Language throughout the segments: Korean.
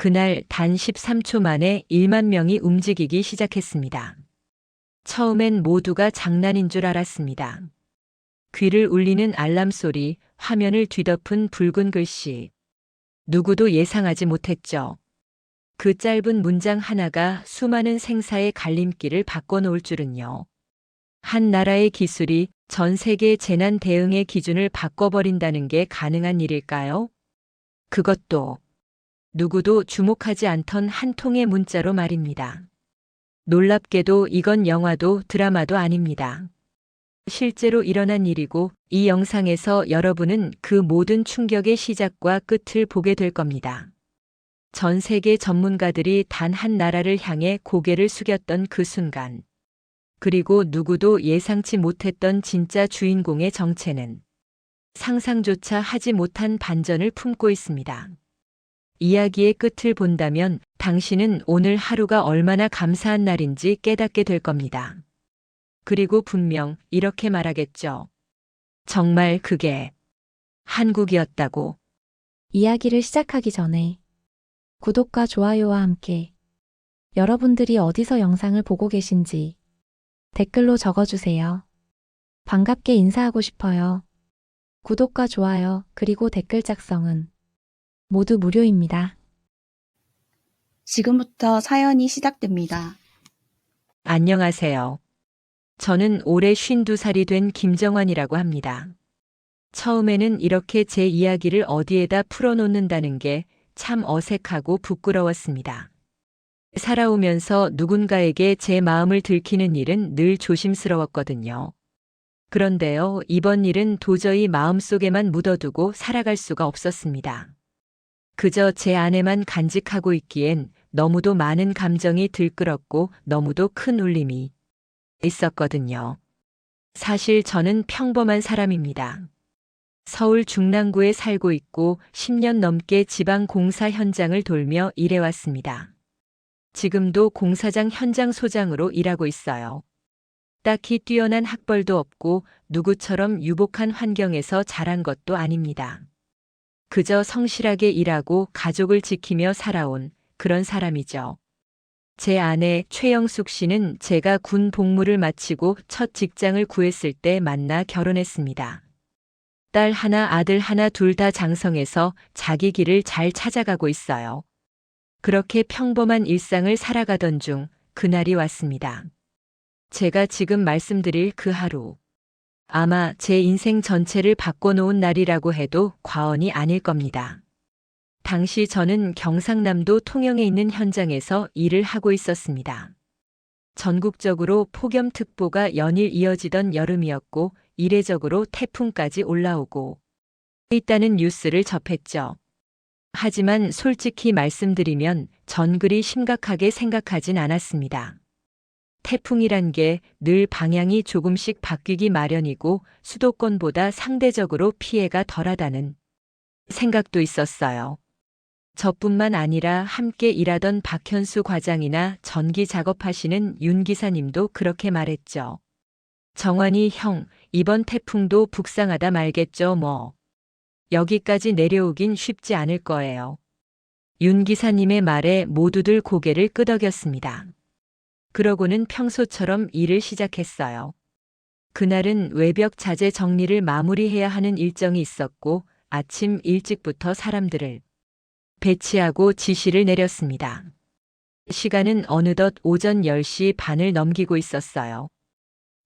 그날 단 13초 만에 1만 명이 움직이기 시작했습니다. 처음엔 모두가 장난인 줄 알았습니다. 귀를 울리는 알람 소리, 화면을 뒤덮은 붉은 글씨. 누구도 예상하지 못했죠. 그 짧은 문장 하나가 수많은 생사의 갈림길을 바꿔놓을 줄은요. 한 나라의 기술이 전 세계 재난 대응의 기준을 바꿔버린다는 게 가능한 일일까요? 그것도 누구도 주목하지 않던 한 통의 문자로 말입니다. 놀랍게도 이건 영화도 드라마도 아닙니다. 실제로 일어난 일이고 이 영상에서 여러분은 그 모든 충격의 시작과 끝을 보게 될 겁니다. 전 세계 전문가들이 단 한 나라를 향해 고개를 숙였던 그 순간. 그리고 누구도 예상치 못했던 진짜 주인공의 정체는 상상조차 하지 못한 반전을 품고 있습니다. 이야기의 끝을 본다면 당신은 오늘 하루가 얼마나 감사한 날인지 깨닫게 될 겁니다. 그리고 분명 이렇게 말하겠죠. 정말 그게 한국이었다고. 이야기를 시작하기 전에 구독과 좋아요와 함께 여러분들이 어디서 영상을 보고 계신지 댓글로 적어주세요. 반갑게 인사하고 싶어요. 구독과 좋아요 그리고 댓글 작성은 모두 무료입니다. 지금부터 사연이 시작됩니다. 안녕하세요. 저는 올해 52살이 된 김정환이라고 합니다. 처음에는 이렇게 제 이야기를 어디에다 풀어놓는다는 게 참 어색하고 부끄러웠습니다. 살아오면서 누군가에게 제 마음을 들키는 일은 늘 조심스러웠거든요. 그런데요, 이번 일은 도저히 마음속에만 묻어두고 살아갈 수가 없었습니다. 그저 제 안에만 간직하고 있기엔 너무도 많은 감정이 들끓었고 너무도 큰 울림이 있었거든요. 사실 저는 평범한 사람입니다. 서울 중랑구에 살고 있고 10년 넘게 지방 공사 현장을 돌며 일해왔습니다. 지금도 공사장 현장 소장으로 일하고 있어요. 딱히 뛰어난 학벌도 없고 누구처럼 유복한 환경에서 자란 것도 아닙니다. 그저 성실하게 일하고 가족을 지키며 살아온 그런 사람이죠. 제 아내 최영숙 씨는 제가 군 복무를 마치고 첫 직장을 구했을 때 만나 결혼했습니다. 딸 하나, 아들 하나 둘 다 장성해서 자기 길을 잘 찾아가고 있어요. 그렇게 평범한 일상을 살아가던 중 그날이 왔습니다. 제가 지금 말씀드릴 그 하루. 아마 제 인생 전체를 바꿔놓은 날이라고 해도 과언이 아닐 겁니다. 당시 저는 경상남도 통영에 있는 현장에서 일을 하고 있었습니다. 전국적으로 폭염특보가 연일 이어지던 여름이었고 이례적으로 태풍까지 올라오고 있다는 뉴스를 접했죠. 하지만 솔직히 말씀드리면 전 그리 심각하게 생각하진 않았습니다. 태풍이란 게 늘 방향이 조금씩 바뀌기 마련이고 수도권보다 상대적으로 피해가 덜하다는 생각도 있었어요. 저뿐만 아니라 함께 일하던 박현수 과장이나 전기 작업하시는 윤 기사님도 그렇게 말했죠. 정환이 형, 이번 태풍도 북상하다 말겠죠 뭐. 여기까지 내려오긴 쉽지 않을 거예요. 윤 기사님의 말에 모두들 고개를 끄덕였습니다. 그러고는 평소처럼 일을 시작했어요. 그날은 외벽 자재 정리를 마무리해야 하는 일정이 있었고 아침 일찍부터 사람들을 배치하고 지시를 내렸습니다. 시간은 어느덧 오전 10시 반을 넘기고 있었어요.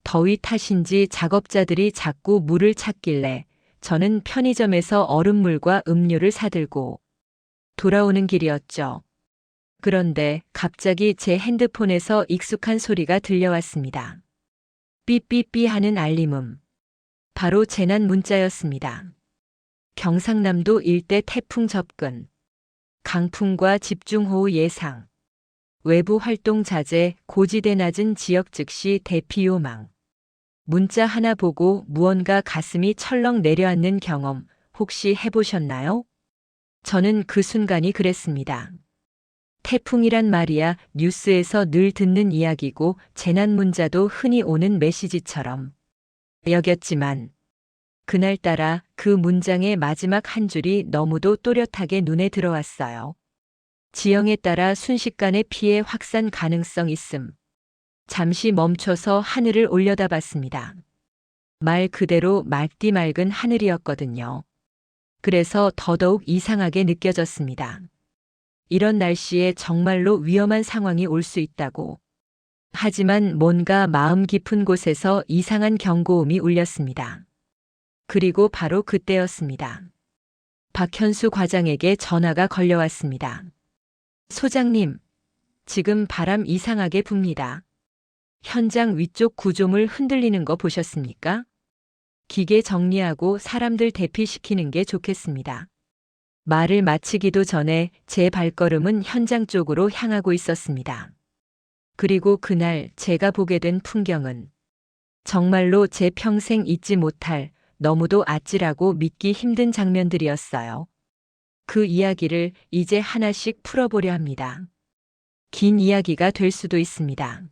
더위 탓인지 작업자들이 자꾸 물을 찾길래 저는 편의점에서 얼음물과 음료를 사들고 돌아오는 길이었죠. 그런데 갑자기 제 핸드폰에서 익숙한 소리가 들려왔습니다. 삐삐삐 하는 알림음. 바로 재난 문자였습니다. 경상남도 일대 태풍 접근. 강풍과 집중호우 예상. 외부 활동 자제, 고지대 낮은 지역 즉시 대피 요망. 문자 하나 보고 무언가 가슴이 철렁 내려앉는 경험 혹시 해보셨나요? 저는 그 순간이 그랬습니다. 태풍이란 말이야 뉴스에서 늘 듣는 이야기고 재난 문자도 흔히 오는 메시지처럼 여겼지만 그날따라 그 문장의 마지막 한 줄이 너무도 또렷하게 눈에 들어왔어요. 지형에 따라 순식간에 피해 확산 가능성 있음. 잠시 멈춰서 하늘을 올려다봤습니다. 말 그대로 맑디 맑은 하늘이었거든요. 그래서 더더욱 이상하게 느껴졌습니다. 이런 날씨에 정말로 위험한 상황이 올 수 있다고. 하지만 뭔가 마음 깊은 곳에서 이상한 경고음이 울렸습니다. 그리고 바로 그때였습니다. 박현수 과장에게 전화가 걸려왔습니다. 소장님, 지금 바람 이상하게 붑니다. 현장 위쪽 구조물 흔들리는 거 보셨습니까? 기계 정리하고 사람들 대피시키는 게 좋겠습니다. 말을 마치기도 전에 제 발걸음은 현장 쪽으로 향하고 있었습니다. 그리고 그날 제가 보게 된 풍경은 정말로 제 평생 잊지 못할 너무도 아찔하고 믿기 힘든 장면들이었어요. 그 이야기를 이제 하나씩 풀어보려 합니다. 긴 이야기가 될 수도 있습니다.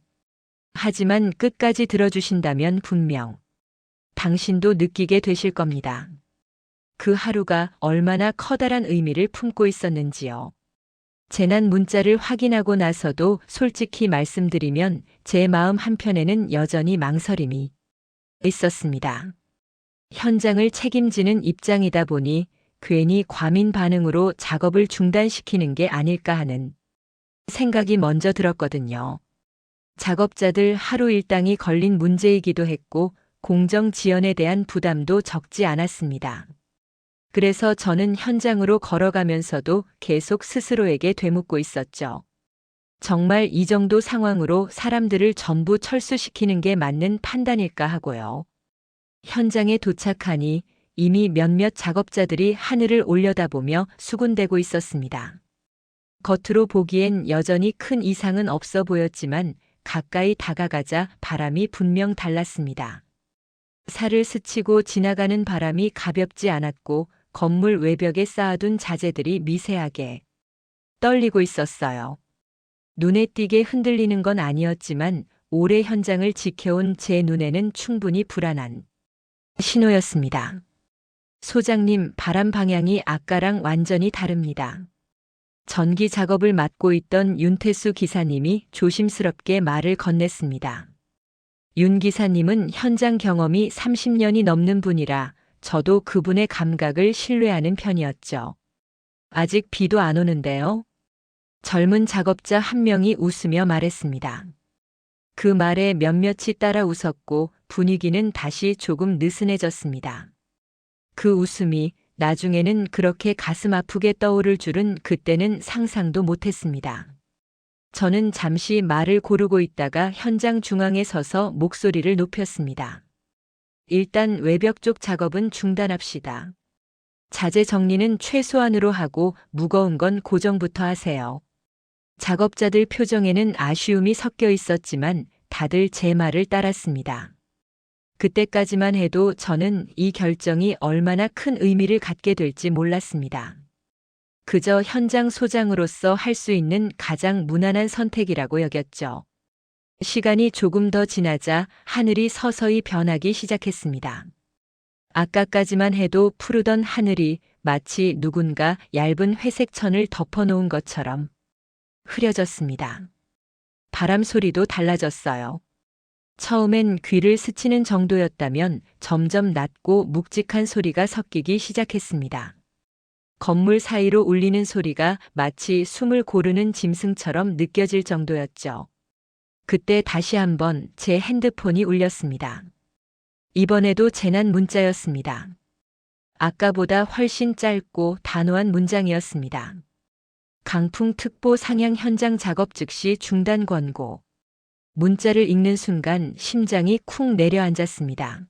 하지만 끝까지 들어주신다면 분명 당신도 느끼게 되실 겁니다. 그 하루가 얼마나 커다란 의미를 품고 있었는지요. 재난 문자를 확인하고 나서도 솔직히 말씀드리면 제 마음 한편에는 여전히 망설임이 있었습니다. 현장을 책임지는 입장이다 보니 괜히 과민 반응으로 작업을 중단시키는 게 아닐까 하는 생각이 먼저 들었거든요. 작업자들 하루 일당이 걸린 문제이기도 했고 공정 지연에 대한 부담도 적지 않았습니다. 그래서 저는 현장으로 걸어가면서도 계속 스스로에게 되묻고 있었죠. 정말 이 정도 상황으로 사람들을 전부 철수시키는 게 맞는 판단일까 하고요. 현장에 도착하니 이미 몇몇 작업자들이 하늘을 올려다보며 수군대고 있었습니다. 겉으로 보기엔 여전히 큰 이상은 없어 보였지만 가까이 다가가자 바람이 분명 달랐습니다. 살을 스치고 지나가는 바람이 가볍지 않았고 건물 외벽에 쌓아둔 자재들이 미세하게 떨리고 있었어요. 눈에 띄게 흔들리는 건 아니었지만 오래 현장을 지켜온 제 눈에는 충분히 불안한 신호였습니다. 소장님, 바람 방향이 아까랑 완전히 다릅니다. 전기 작업을 맡고 있던 윤태수 기사님이 조심스럽게 말을 건넸습니다. 윤 기사님은 현장 경험이 30년이 넘는 분이라 저도 그분의 감각을 신뢰하는 편이었죠. 아직 비도 안 오는데요. 젊은 작업자 한 명이 웃으며 말했습니다. 그 말에 몇몇이 따라 웃었고 분위기는 다시 조금 느슨해졌습니다. 그 웃음이 나중에는 그렇게 가슴 아프게 떠오를 줄은 그때는 상상도 못했습니다. 저는 잠시 말을 고르고 있다가 현장 중앙에 서서 목소리를 높였습니다. 일단 외벽 쪽 작업은 중단합시다. 자재 정리는 최소한으로 하고 무거운 건 고정부터 하세요. 작업자들 표정에는 아쉬움이 섞여 있었지만 다들 제 말을 따랐습니다. 그때까지만 해도 저는 이 결정이 얼마나 큰 의미를 갖게 될지 몰랐습니다. 그저 현장 소장으로서 할 수 있는 가장 무난한 선택이라고 여겼죠. 시간이 조금 더 지나자 하늘이 서서히 변하기 시작했습니다. 아까까지만 해도 푸르던 하늘이 마치 누군가 얇은 회색 천을 덮어놓은 것처럼 흐려졌습니다. 바람 소리도 달라졌어요. 처음엔 귀를 스치는 정도였다면 점점 낮고 묵직한 소리가 섞이기 시작했습니다. 건물 사이로 울리는 소리가 마치 숨을 고르는 짐승처럼 느껴질 정도였죠. 그때 다시 한번 제 핸드폰이 울렸습니다. 이번에도 재난 문자였습니다. 아까보다 훨씬 짧고 단호한 문장이었습니다. 강풍특보 상향 현장 작업 즉시 중단 권고. 문자를 읽는 순간 심장이 쿵 내려앉았습니다.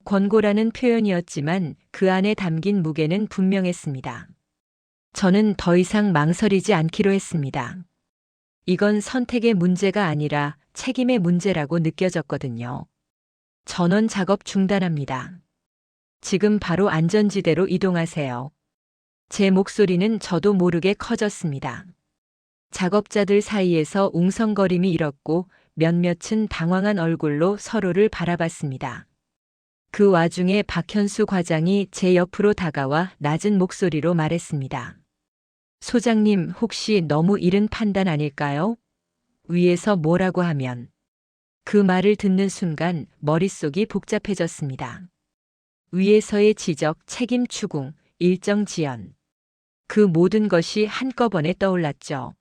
권고라는 표현이었지만 그 안에 담긴 무게는 분명했습니다. 저는 더 이상 망설이지 않기로 했습니다. 이건 선택의 문제가 아니라 책임의 문제라고 느껴졌거든요. 전원 작업 중단합니다. 지금 바로 안전지대로 이동하세요. 제 목소리는 저도 모르게 커졌습니다. 작업자들 사이에서 웅성거림이 일었고 몇몇은 당황한 얼굴로 서로를 바라봤습니다. 그 와중에 박현수 과장이 제 옆으로 다가와 낮은 목소리로 말했습니다. 소장님, 혹시 너무 이른 판단 아닐까요? 위에서 뭐라고 하면. 그 말을 듣는 순간 머릿속이 복잡해졌습니다. 위에서의 지적, 책임 추궁, 일정 지연. 그 모든 것이 한꺼번에 떠올랐죠.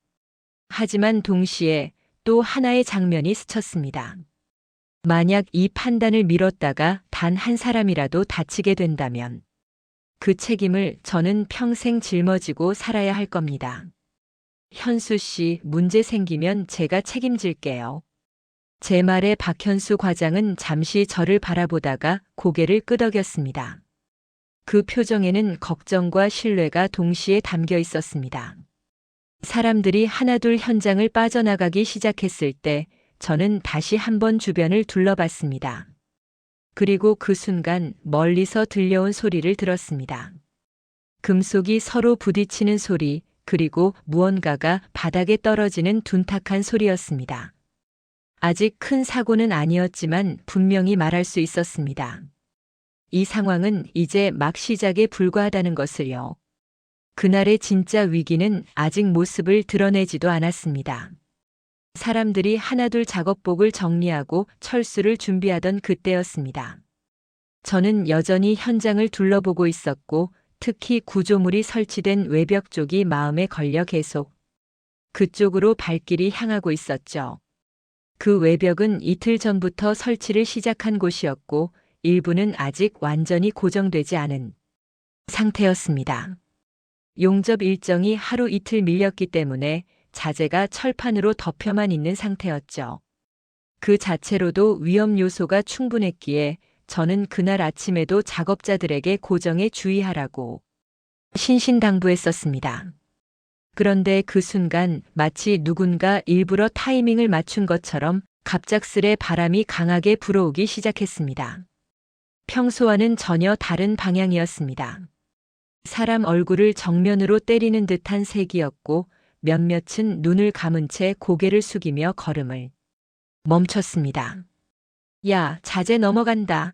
하지만 동시에 또 하나의 장면이 스쳤습니다. 만약 이 판단을 미뤘다가 단 한 사람이라도 다치게 된다면 그 책임을 저는 평생 짊어지고 살아야 할 겁니다. 현수 씨, 문제 생기면 제가 책임질게요. 제 말에 박현수 과장은 잠시 저를 바라보다가 고개를 끄덕였습니다. 그 표정에는 걱정과 신뢰가 동시에 담겨 있었습니다. 사람들이 하나둘 현장을 빠져나가기 시작했을 때 저는 다시 한번 주변을 둘러봤습니다. 그리고 그 순간 멀리서 들려온 소리를 들었습니다. 금속이 서로 부딪히는 소리, 그리고 무언가가 바닥에 떨어지는 둔탁한 소리였습니다. 아직 큰 사고는 아니었지만 분명히 말할 수 있었습니다. 이 상황은 이제 막 시작에 불과하다는 것을요. 그날의 진짜 위기는 아직 모습을 드러내지도 않았습니다. 사람들이 하나둘 작업복을 정리하고 철수를 준비하던 그때였습니다. 저는 여전히 현장을 둘러보고 있었고, 특히 구조물이 설치된 외벽 쪽이 마음에 걸려 계속 그쪽으로 발길이 향하고 있었죠. 그 외벽은 이틀 전부터 설치를 시작한 곳이었고, 일부는 아직 완전히 고정되지 않은 상태였습니다. 용접 일정이 하루 이틀 밀렸기 때문에 자재가 철판으로 덮여만 있는 상태였죠. 그 자체로도 위험 요소가 충분했기에 저는 그날 아침에도 작업자들에게 고정에 주의하라고 신신당부했었습니다. 그런데 그 순간 마치 누군가 일부러 타이밍을 맞춘 것처럼 갑작스레 바람이 강하게 불어오기 시작했습니다. 평소와는 전혀 다른 방향이었습니다. 사람 얼굴을 정면으로 때리는 듯한 색이었고 몇몇은 눈을 감은 채 고개를 숙이며 걸음을 멈췄습니다. 야, 자재 넘어간다.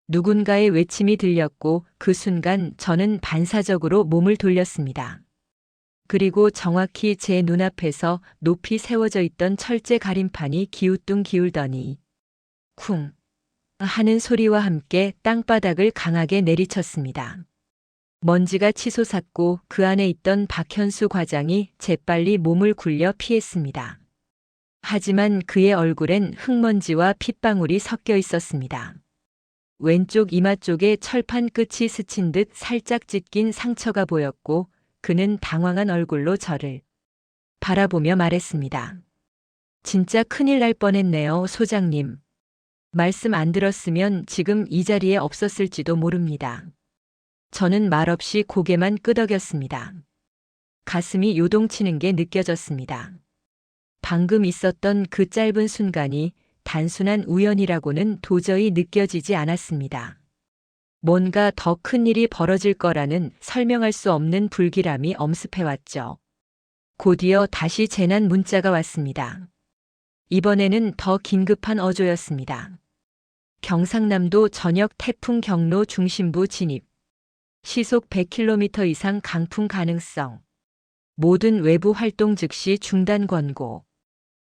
누군가의 외침이 들렸고 그 순간 저는 반사적으로 몸을 돌렸습니다. 그리고 정확히 제 눈앞에서 높이 세워져 있던 철제 가림판이 기우뚱 기울더니 쿵 하는 소리와 함께 땅바닥을 강하게 내리쳤습니다. 먼지가 치솟았고 그 안에 있던 박현수 과장이 재빨리 몸을 굴려 피했습니다. 하지만 그의 얼굴엔 흙먼지와 핏방울이 섞여 있었습니다. 왼쪽 이마 쪽에 철판 끝이 스친 듯 살짝 찢긴 상처가 보였고 그는 당황한 얼굴로 저를 바라보며 말했습니다. 진짜 큰일 날 뻔했네요, 소장님. 말씀 안 들었으면 지금 이 자리에 없었을지도 모릅니다. 저는 말없이 고개만 끄덕였습니다. 가슴이 요동치는 게 느껴졌습니다. 방금 있었던 그 짧은 순간이 단순한 우연이라고는 도저히 느껴지지 않았습니다. 뭔가 더 큰 일이 벌어질 거라는 설명할 수 없는 불길함이 엄습해왔죠. 곧이어 다시 재난 문자가 왔습니다. 이번에는 더 긴급한 어조였습니다. 경상남도 전역 태풍 경로 중심부 진입. 시속 100km 이상 강풍 가능성. 모든 외부 활동 즉시 중단 권고.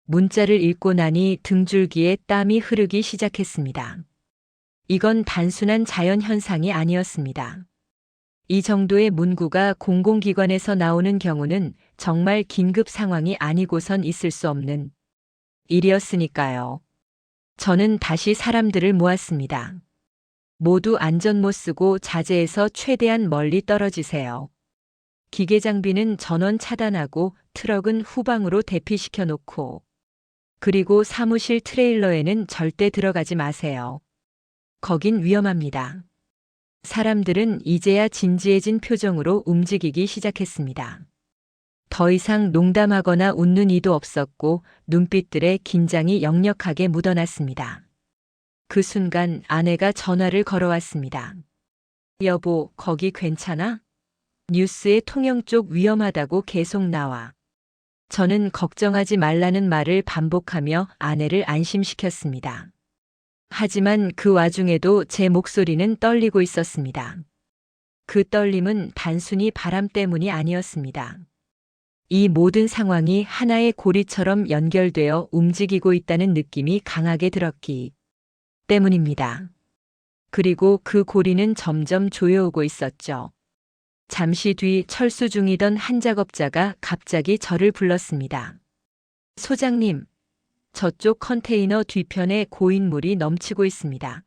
문자를 읽고 나니 등줄기에 땀이 흐르기 시작했습니다. 이건 단순한 자연 현상이 아니었습니다. 이 정도의 문구가 공공기관에서 나오는 경우는 정말 긴급 상황이 아니고선 있을 수 없는 일이었으니까요. 저는 다시 사람들을 모았습니다. 모두 안전모 쓰고 자재에서 최대한 멀리 떨어지세요. 기계 장비는 전원 차단하고 트럭은 후방으로 대피시켜 놓고 그리고 사무실 트레일러에는 절대 들어가지 마세요. 거긴 위험합니다. 사람들은 이제야 진지해진 표정으로 움직이기 시작했습니다. 더 이상 농담하거나 웃는 이도 없었고 눈빛들의 긴장이 역력하게 묻어났습니다. 그 순간 아내가 전화를 걸어왔습니다. 여보, 거기 괜찮아? 뉴스에 통영 쪽 위험하다고 계속 나와. 저는 걱정하지 말라는 말을 반복하며 아내를 안심시켰습니다. 하지만 그 와중에도 제 목소리는 떨리고 있었습니다. 그 떨림은 단순히 바람 때문이 아니었습니다. 이 모든 상황이 하나의 고리처럼 연결되어 움직이고 있다는 느낌이 강하게 들었기 때문입니다. 그리고 그 고리는 점점 조여오고 있었죠. 잠시 뒤 철수 중이던 한 작업자가 갑자기 저를 불렀습니다. 소장님, 저쪽 컨테이너 뒤편에 고인물이 넘치고 있습니다.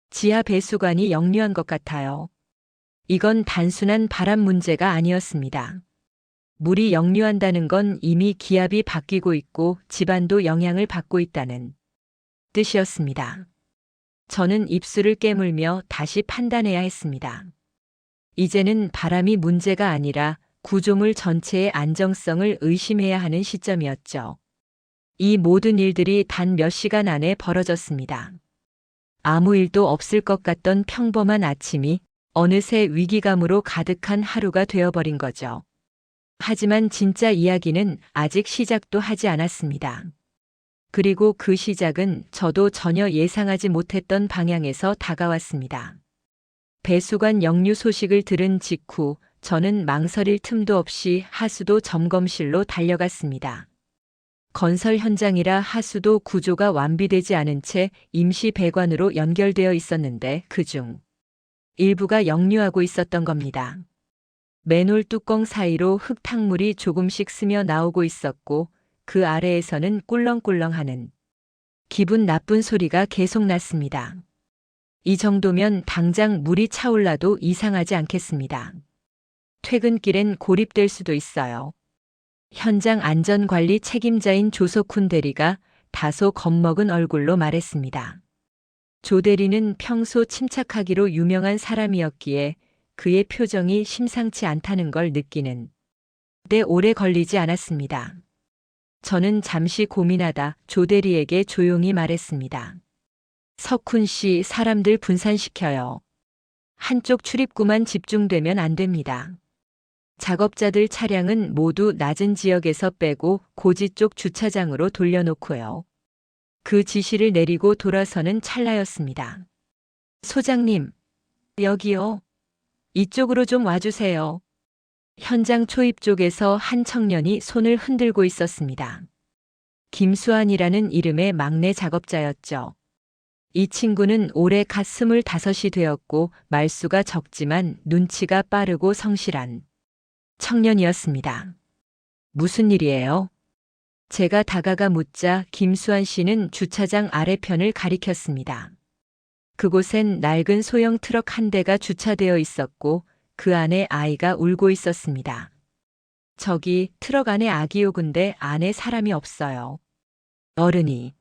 지하 배수관이 역류한 것 같아요. 이건 단순한 바람 문제가 아니었습니다. 물이 역류한다는 건 이미 기압이 바뀌고 있고 집안도 영향을 받고 있다는 뜻이었습니다. 저는 입술을 깨물며 다시 판단해야 했습니다. 이제는 바람이 문제가 아니라 구조물 전체의 안정성을 의심해야 하는 시점이었죠. 이 모든 일들이 단 몇 시간 안에 벌어졌습니다. 아무 일도 없을 것 같던 평범한 아침이 어느새 위기감으로 가득한 하루가 되어버린 거죠. 하지만 진짜 이야기는 아직 시작도 하지 않았습니다. 그리고 그 시작은 저도 전혀 예상하지 못했던 방향에서 다가왔습니다. 배수관 역류 소식을 들은 직후 저는 망설일 틈도 없이 하수도 점검실로 달려갔습니다. 건설 현장이라 하수도 구조가 완비되지 않은 채 임시 배관으로 연결되어 있었는데 그중 일부가 역류하고 있었던 겁니다. 맨홀 뚜껑 사이로 흙탕물이 조금씩 스며 나오고 있었고 그 아래에서는 꿀렁꿀렁하는 기분 나쁜 소리가 계속 났습니다. 이 정도면 당장 물이 차올라도 이상하지 않겠습니다. 퇴근길엔 고립될 수도 있어요. 현장 안전관리 책임자인 조석훈 대리가 다소 겁먹은 얼굴로 말했습니다. 조 대리는 평소 침착하기로 유명한 사람이었기에 그의 표정이 심상치 않다는 걸 느끼는 데 오래 걸리지 않았습니다. 저는 잠시 고민하다 조 대리에게 조용히 말했습니다. 석훈 씨, 사람들 분산시켜요. 한쪽 출입구만 집중되면 안 됩니다. 작업자들 차량은 모두 낮은 지역에서 빼고 고지 쪽 주차장으로 돌려놓고요. 그 지시를 내리고 돌아서는 찰나였습니다. 소장님, 여기요. 이쪽으로 좀 와주세요. 현장 초입 쪽에서 한 청년이 손을 흔들고 있었습니다. 김수환이라는 이름의 막내 작업자였죠. 이 친구는 올해 갓 25이 되었고 말수가 적지만 눈치가 빠르고 성실한 청년이었습니다. 무슨 일이에요? 제가 다가가 묻자 김수환 씨는 주차장 아래편을 가리켰습니다. 그곳엔 낡은 소형 트럭 한 대가 주차되어 있었고 그 안에 아이가 울고 있었습니다. 저기 트럭 안에 아기 오근데 안에 사람이 없어요. 어른이.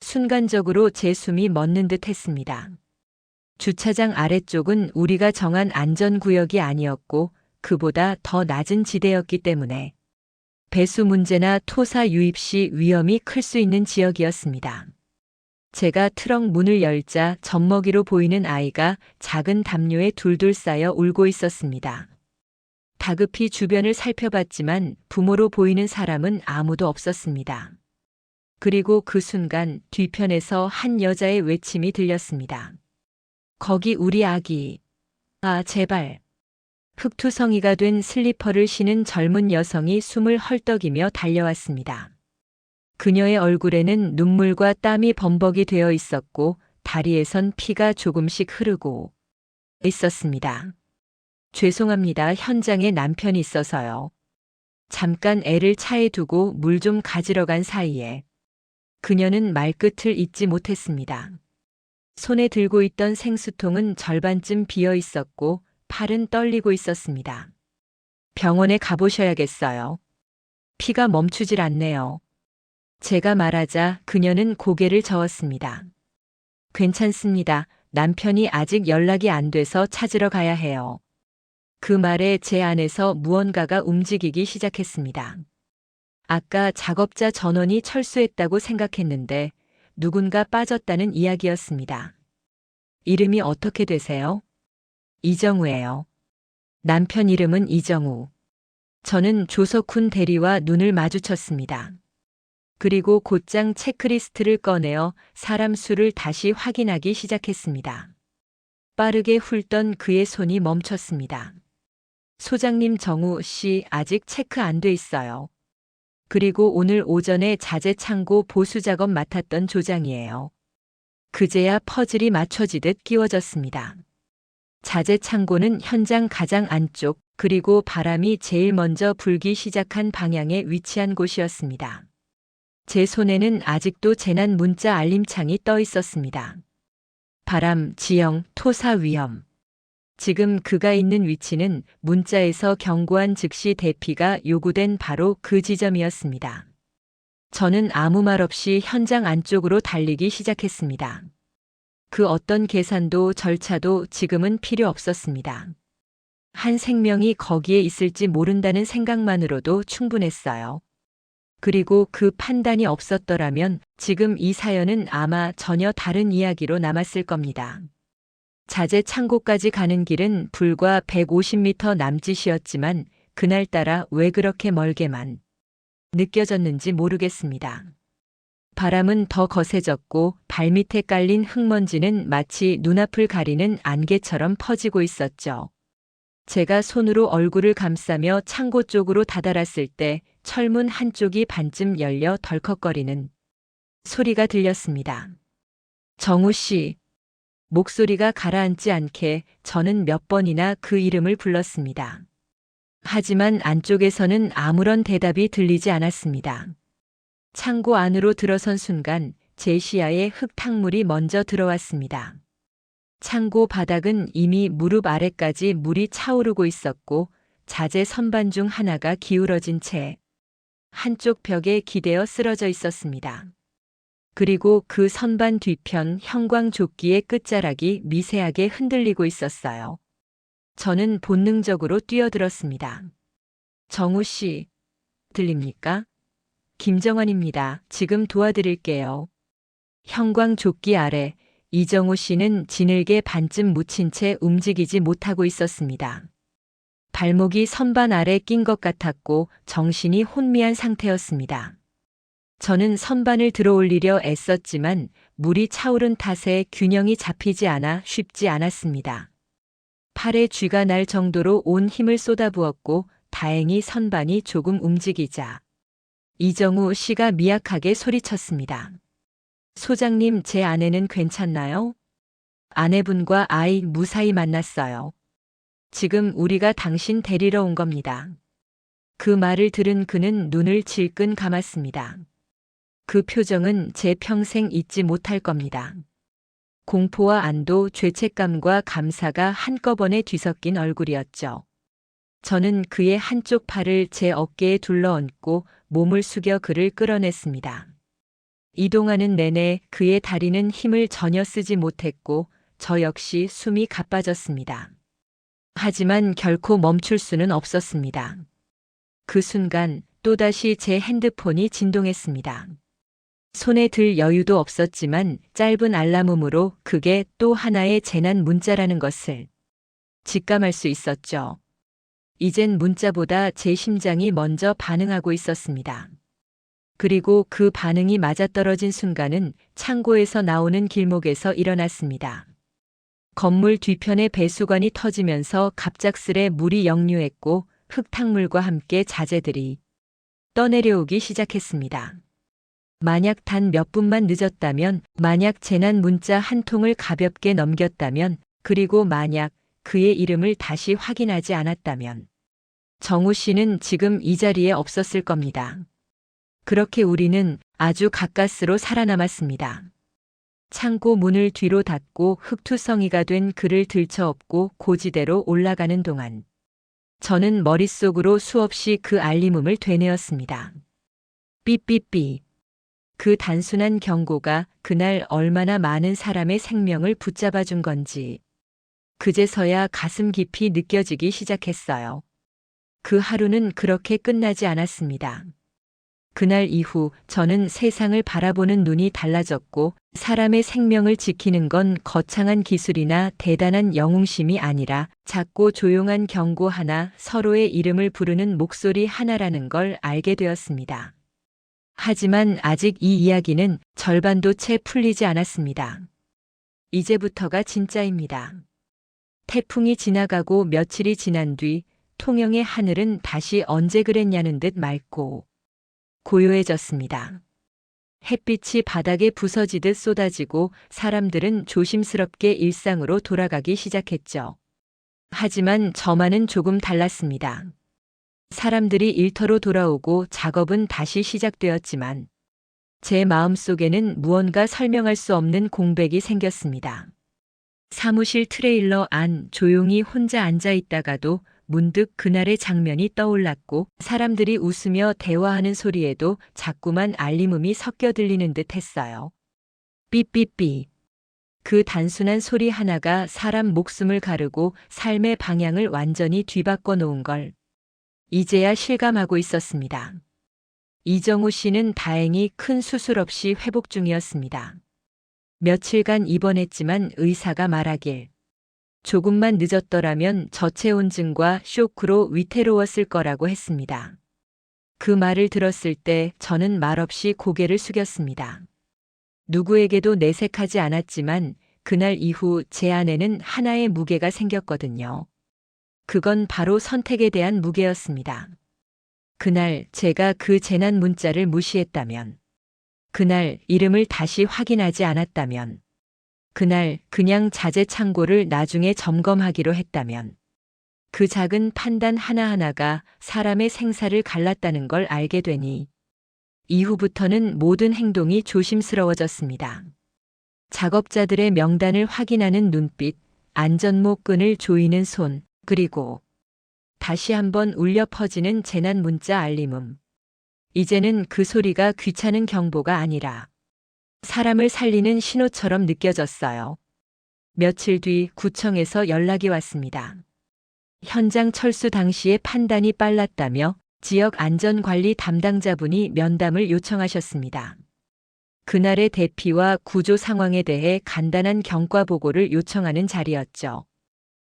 순간적으로 제 숨이 멎는 듯 했습니다. 주차장 아래쪽은 우리가 정한 안전구역이 아니었고 그보다 더 낮은 지대였기 때문에 배수 문제나 토사 유입 시 위험이 클 수 있는 지역이었습니다. 제가 트럭 문을 열자 젖먹이로 보이는 아이가 작은 담요에 둘둘 쌓여 울고 있었습니다. 다급히 주변을 살펴봤지만 부모로 보이는 사람은 아무도 없었습니다. 그리고 그 순간 뒤편에서 한 여자의 외침이 들렸습니다. 거기 우리 아기. 아, 제발. 흑투성이가 된 슬리퍼를 신은 젊은 여성이 숨을 헐떡이며 달려왔습니다. 그녀의 얼굴에는 눈물과 땀이 범벅이 되어 있었고 다리에선 피가 조금씩 흐르고 있었습니다. 죄송합니다. 현장에 남편이 있어서요. 잠깐 애를 차에 두고 물 좀 가지러 간 사이에 그녀는 말끝을 잇지 못했습니다. 손에 들고 있던 생수통은 절반쯤 비어 있었고 팔은 떨리고 있었습니다. 병원에 가보셔야겠어요. 피가 멈추질 않네요. 제가 말하자 그녀는 고개를 저었습니다. 괜찮습니다. 남편이 아직 연락이 안 돼서 찾으러 가야 해요. 그 말에 제 안에서 무언가가 움직이기 시작했습니다. 아까 작업자 전원이 철수했다고 생각했는데 누군가 빠졌다는 이야기였습니다. 이름이 어떻게 되세요? 이정우예요. 남편 이름은 이정우. 저는 조석훈 대리와 눈을 마주쳤습니다. 그리고 곧장 체크리스트를 꺼내어 사람 수를 다시 확인하기 시작했습니다. 빠르게 훑던 그의 손이 멈췄습니다. 소장님 정우 씨 아직 체크 안 돼 있어요. 그리고 오늘 오전에 자재 창고 보수 작업 맡았던 조장이에요. 그제야 퍼즐이 맞춰지듯 끼워졌습니다. 자재 창고는 현장 가장 안쪽 그리고 바람이 제일 먼저 불기 시작한 방향에 위치한 곳이었습니다. 제 손에는 아직도 재난 문자 알림창이 떠 있었습니다. 바람, 지형, 토사 위험. 지금 그가 있는 위치는 문자에서 경고한 즉시 대피가 요구된 바로 그 지점이었습니다. 저는 아무 말 없이 현장 안쪽으로 달리기 시작했습니다. 그 어떤 계산도 절차도 지금은 필요 없었습니다. 한 생명이 거기에 있을지 모른다는 생각만으로도 충분했어요. 그리고 그 판단이 없었더라면 지금 이 사연은 아마 전혀 다른 이야기로 남았을 겁니다. 자재 창고까지 가는 길은 불과 150m 남짓이었지만 그날따라 왜 그렇게 멀게만 느껴졌는지 모르겠습니다. 바람은 더 거세졌고 발밑에 깔린 흙먼지는 마치 눈앞을 가리는 안개처럼 퍼지고 있었죠. 제가 손으로 얼굴을 감싸며 창고 쪽으로 다다랐을 때 철문 한쪽이 반쯤 열려 덜컥거리는 소리가 들렸습니다. 정우 씨. 목소리가 가라앉지 않게 저는 몇 번이나 그 이름을 불렀습니다. 하지만 안쪽에서는 아무런 대답이 들리지 않았습니다. 창고 안으로 들어선 순간 제 시야에 흙탕물이 먼저 들어왔습니다. 창고 바닥은 이미 무릎 아래까지 물이 차오르고 있었고 자재 선반 중 하나가 기울어진 채 한쪽 벽에 기대어 쓰러져 있었습니다. 그리고 그 선반 뒤편 형광조끼의 끝자락이 미세하게 흔들리고 있었어요. 저는 본능적으로 뛰어들었습니다. 정우 씨, 들립니까? 김정환입니다. 지금 도와드릴게요. 형광조끼 아래 이정우 씨는 지늘개 반쯤 묻힌 채 움직이지 못하고 있었습니다. 발목이 선반 아래 낀 것 같았고 정신이 혼미한 상태였습니다. 저는 선반을 들어올리려 애썼지만 물이 차오른 탓에 균형이 잡히지 않아 쉽지 않았습니다. 팔에 쥐가 날 정도로 온 힘을 쏟아부었고 다행히 선반이 조금 움직이자 이정우 씨가 미약하게 소리쳤습니다. 소장님, 제 아내는 괜찮나요? 아내분과 아이 무사히 만났어요. 지금 우리가 당신 데리러 온 겁니다. 그 말을 들은 그는 눈을 질끈 감았습니다. 그 표정은 제 평생 잊지 못할 겁니다. 공포와 안도, 죄책감과 감사가 한꺼번에 뒤섞인 얼굴이었죠. 저는 그의 한쪽 팔을 제 어깨에 둘러얹고 몸을 숙여 그를 끌어냈습니다. 이동하는 내내 그의 다리는 힘을 전혀 쓰지 못했고 저 역시 숨이 가빠졌습니다. 하지만 결코 멈출 수는 없었습니다. 그 순간 또다시 제 핸드폰이 진동했습니다. 손에 들 여유도 없었지만 짧은 알람음으로 그게 또 하나의 재난 문자라는 것을 직감할 수 있었죠. 이젠 문자보다 제 심장이 먼저 반응하고 있었습니다. 그리고 그 반응이 맞아떨어진 순간은 창고에서 나오는 길목에서 일어났습니다. 건물 뒤편의 배수관이 터지면서 갑작스레 물이 역류했고 흙탕물과 함께 자재들이 떠내려오기 시작했습니다. 만약 단 몇 분만 늦었다면, 만약 재난 문자 한 통을 가볍게 넘겼다면, 그리고 만약 그의 이름을 다시 확인하지 않았다면, 정우 씨는 지금 이 자리에 없었을 겁니다. 그렇게 우리는 아주 가까스로 살아남았습니다. 창고 문을 뒤로 닫고 흙투성이가 된 그를 들쳐업고 고지대로 올라가는 동안 저는 머릿속으로 수없이 그 알림음을 되뇌었습니다. 삐삐삐. 그 단순한 경고가 그날 얼마나 많은 사람의 생명을 붙잡아 준 건지 그제서야 가슴 깊이 느껴지기 시작했어요. 그 하루는 그렇게 끝나지 않았습니다. 그날 이후 저는 세상을 바라보는 눈이 달라졌고 사람의 생명을 지키는 건 거창한 기술이나 대단한 영웅심이 아니라 작고 조용한 경고 하나, 서로의 이름을 부르는 목소리 하나라는 걸 알게 되었습니다. 하지만 아직 이 이야기는 절반도 채 풀리지 않았습니다. 이제부터가 진짜입니다. 태풍이 지나가고 며칠이 지난 뒤 통영의 하늘은 다시 언제 그랬냐는 듯 맑고 고요해졌습니다. 햇빛이 바닥에 부서지듯 쏟아지고 사람들은 조심스럽게 일상으로 돌아가기 시작했죠. 하지만 저만은 조금 달랐습니다. 사람들이 일터로 돌아오고 작업은 다시 시작되었지만 제 마음속에는 무언가 설명할 수 없는 공백이 생겼습니다. 사무실 트레일러 안 조용히 혼자 앉아 있다가도 문득 그날의 장면이 떠올랐고 사람들이 웃으며 대화하는 소리에도 자꾸만 알림음이 섞여 들리는 듯 했어요. 삐삐삐. 그 단순한 소리 하나가 사람 목숨을 가르고 삶의 방향을 완전히 뒤바꿔 놓은 걸 이제야 실감하고 있었습니다. 이정우 씨는 다행히 큰 수술 없이 회복 중이었습니다. 며칠간 입원했지만 의사가 말하길 조금만 늦었더라면 저체온증과 쇼크로 위태로웠을 거라고 했습니다. 그 말을 들었을 때 저는 말없이 고개를 숙였습니다. 누구에게도 내색하지 않았지만 그날 이후 제 안에는 하나의 무게가 생겼거든요. 그건 바로 선택에 대한 무게였습니다. 그날 제가 그 재난 문자를 무시했다면, 그날 이름을 다시 확인하지 않았다면, 그날 그냥 자재 창고를 나중에 점검하기로 했다면, 그 작은 판단 하나하나가 사람의 생사를 갈랐다는 걸 알게 되니, 이후부터는 모든 행동이 조심스러워졌습니다. 작업자들의 명단을 확인하는 눈빛, 안전모 끈을 조이는 손, 그리고 다시 한번 울려 퍼지는 재난 문자 알림음. 이제는 그 소리가 귀찮은 경보가 아니라 사람을 살리는 신호처럼 느껴졌어요. 며칠 뒤 구청에서 연락이 왔습니다. 현장 철수 당시의 판단이 빨랐다며 지역 안전관리 담당자분이 면담을 요청하셨습니다. 그날의 대피와 구조 상황에 대해 간단한 경과 보고를 요청하는 자리였죠.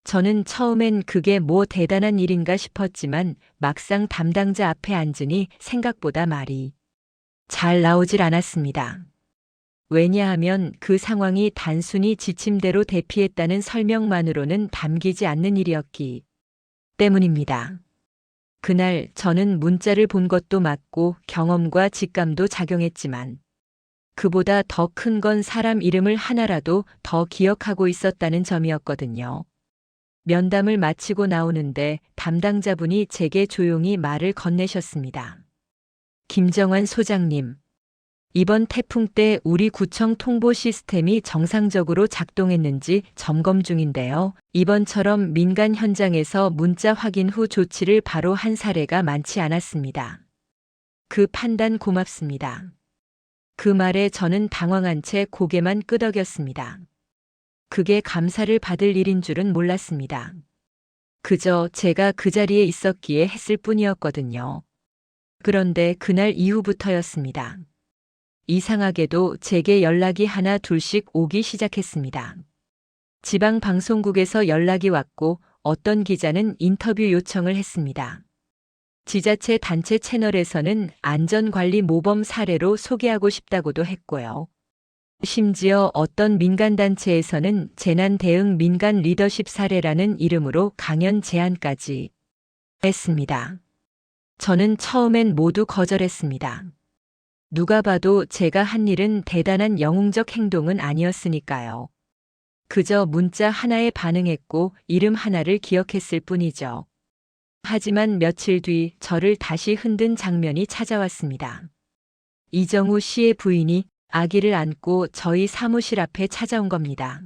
저는 처음엔 그게 뭐 대단한 일인가 싶었지만 막상 담당자 앞에 앉으니 생각보다 말이 잘 나오질 않았습니다. 왜냐하면 그 상황이 단순히 지침대로 대피했다는 설명만으로는 담기지 않는 일이었기 때문입니다. 그날 저는 문자를 본 것도 맞고 경험과 직감도 작용했지만 그보다 더 큰 건 사람 이름을 하나라도 더 기억하고 있었다는 점이었거든요. 면담을 마치고 나오는데 담당자분이 제게 조용히 말을 건네셨습니다. 김정환 소장님, 이번 태풍 때 우리 구청 통보 시스템이 정상적으로 작동했는지 점검 중인데요. 이번처럼 민간 현장에서 문자 확인 후 조치를 바로 한 사례가 많지 않았습니다. 그 판단 고맙습니다. 그 말에 저는 당황한 채 고개만 끄덕였습니다. 그게 감사를 받을 일인 줄은 몰랐습니다. 그저 제가 그 자리에 있었기에 했을 뿐이었거든요. 그런데 그날 이후부터였습니다. 이상하게도 제게 연락이 하나 둘씩 오기 시작했습니다. 지방 방송국에서 연락이 왔고 어떤 기자는 인터뷰 요청을 했습니다. 지자체 단체 채널에서는 안전관리 모범 사례로 소개하고 싶다고도 했고요. 심지어 어떤 민간단체에서는 재난 대응 민간 리더십 사례라는 이름으로 강연 제안까지 했습니다. 저는 처음엔 모두 거절했습니다. 누가 봐도 제가 한 일은 대단한 영웅적 행동은 아니었으니까요. 그저 문자 하나에 반응했고 이름 하나를 기억했을 뿐이죠. 하지만 며칠 뒤 저를 다시 흔든 장면이 찾아왔습니다. 이정우 씨의 부인이 아기를 안고 저희 사무실 앞에 찾아온 겁니다.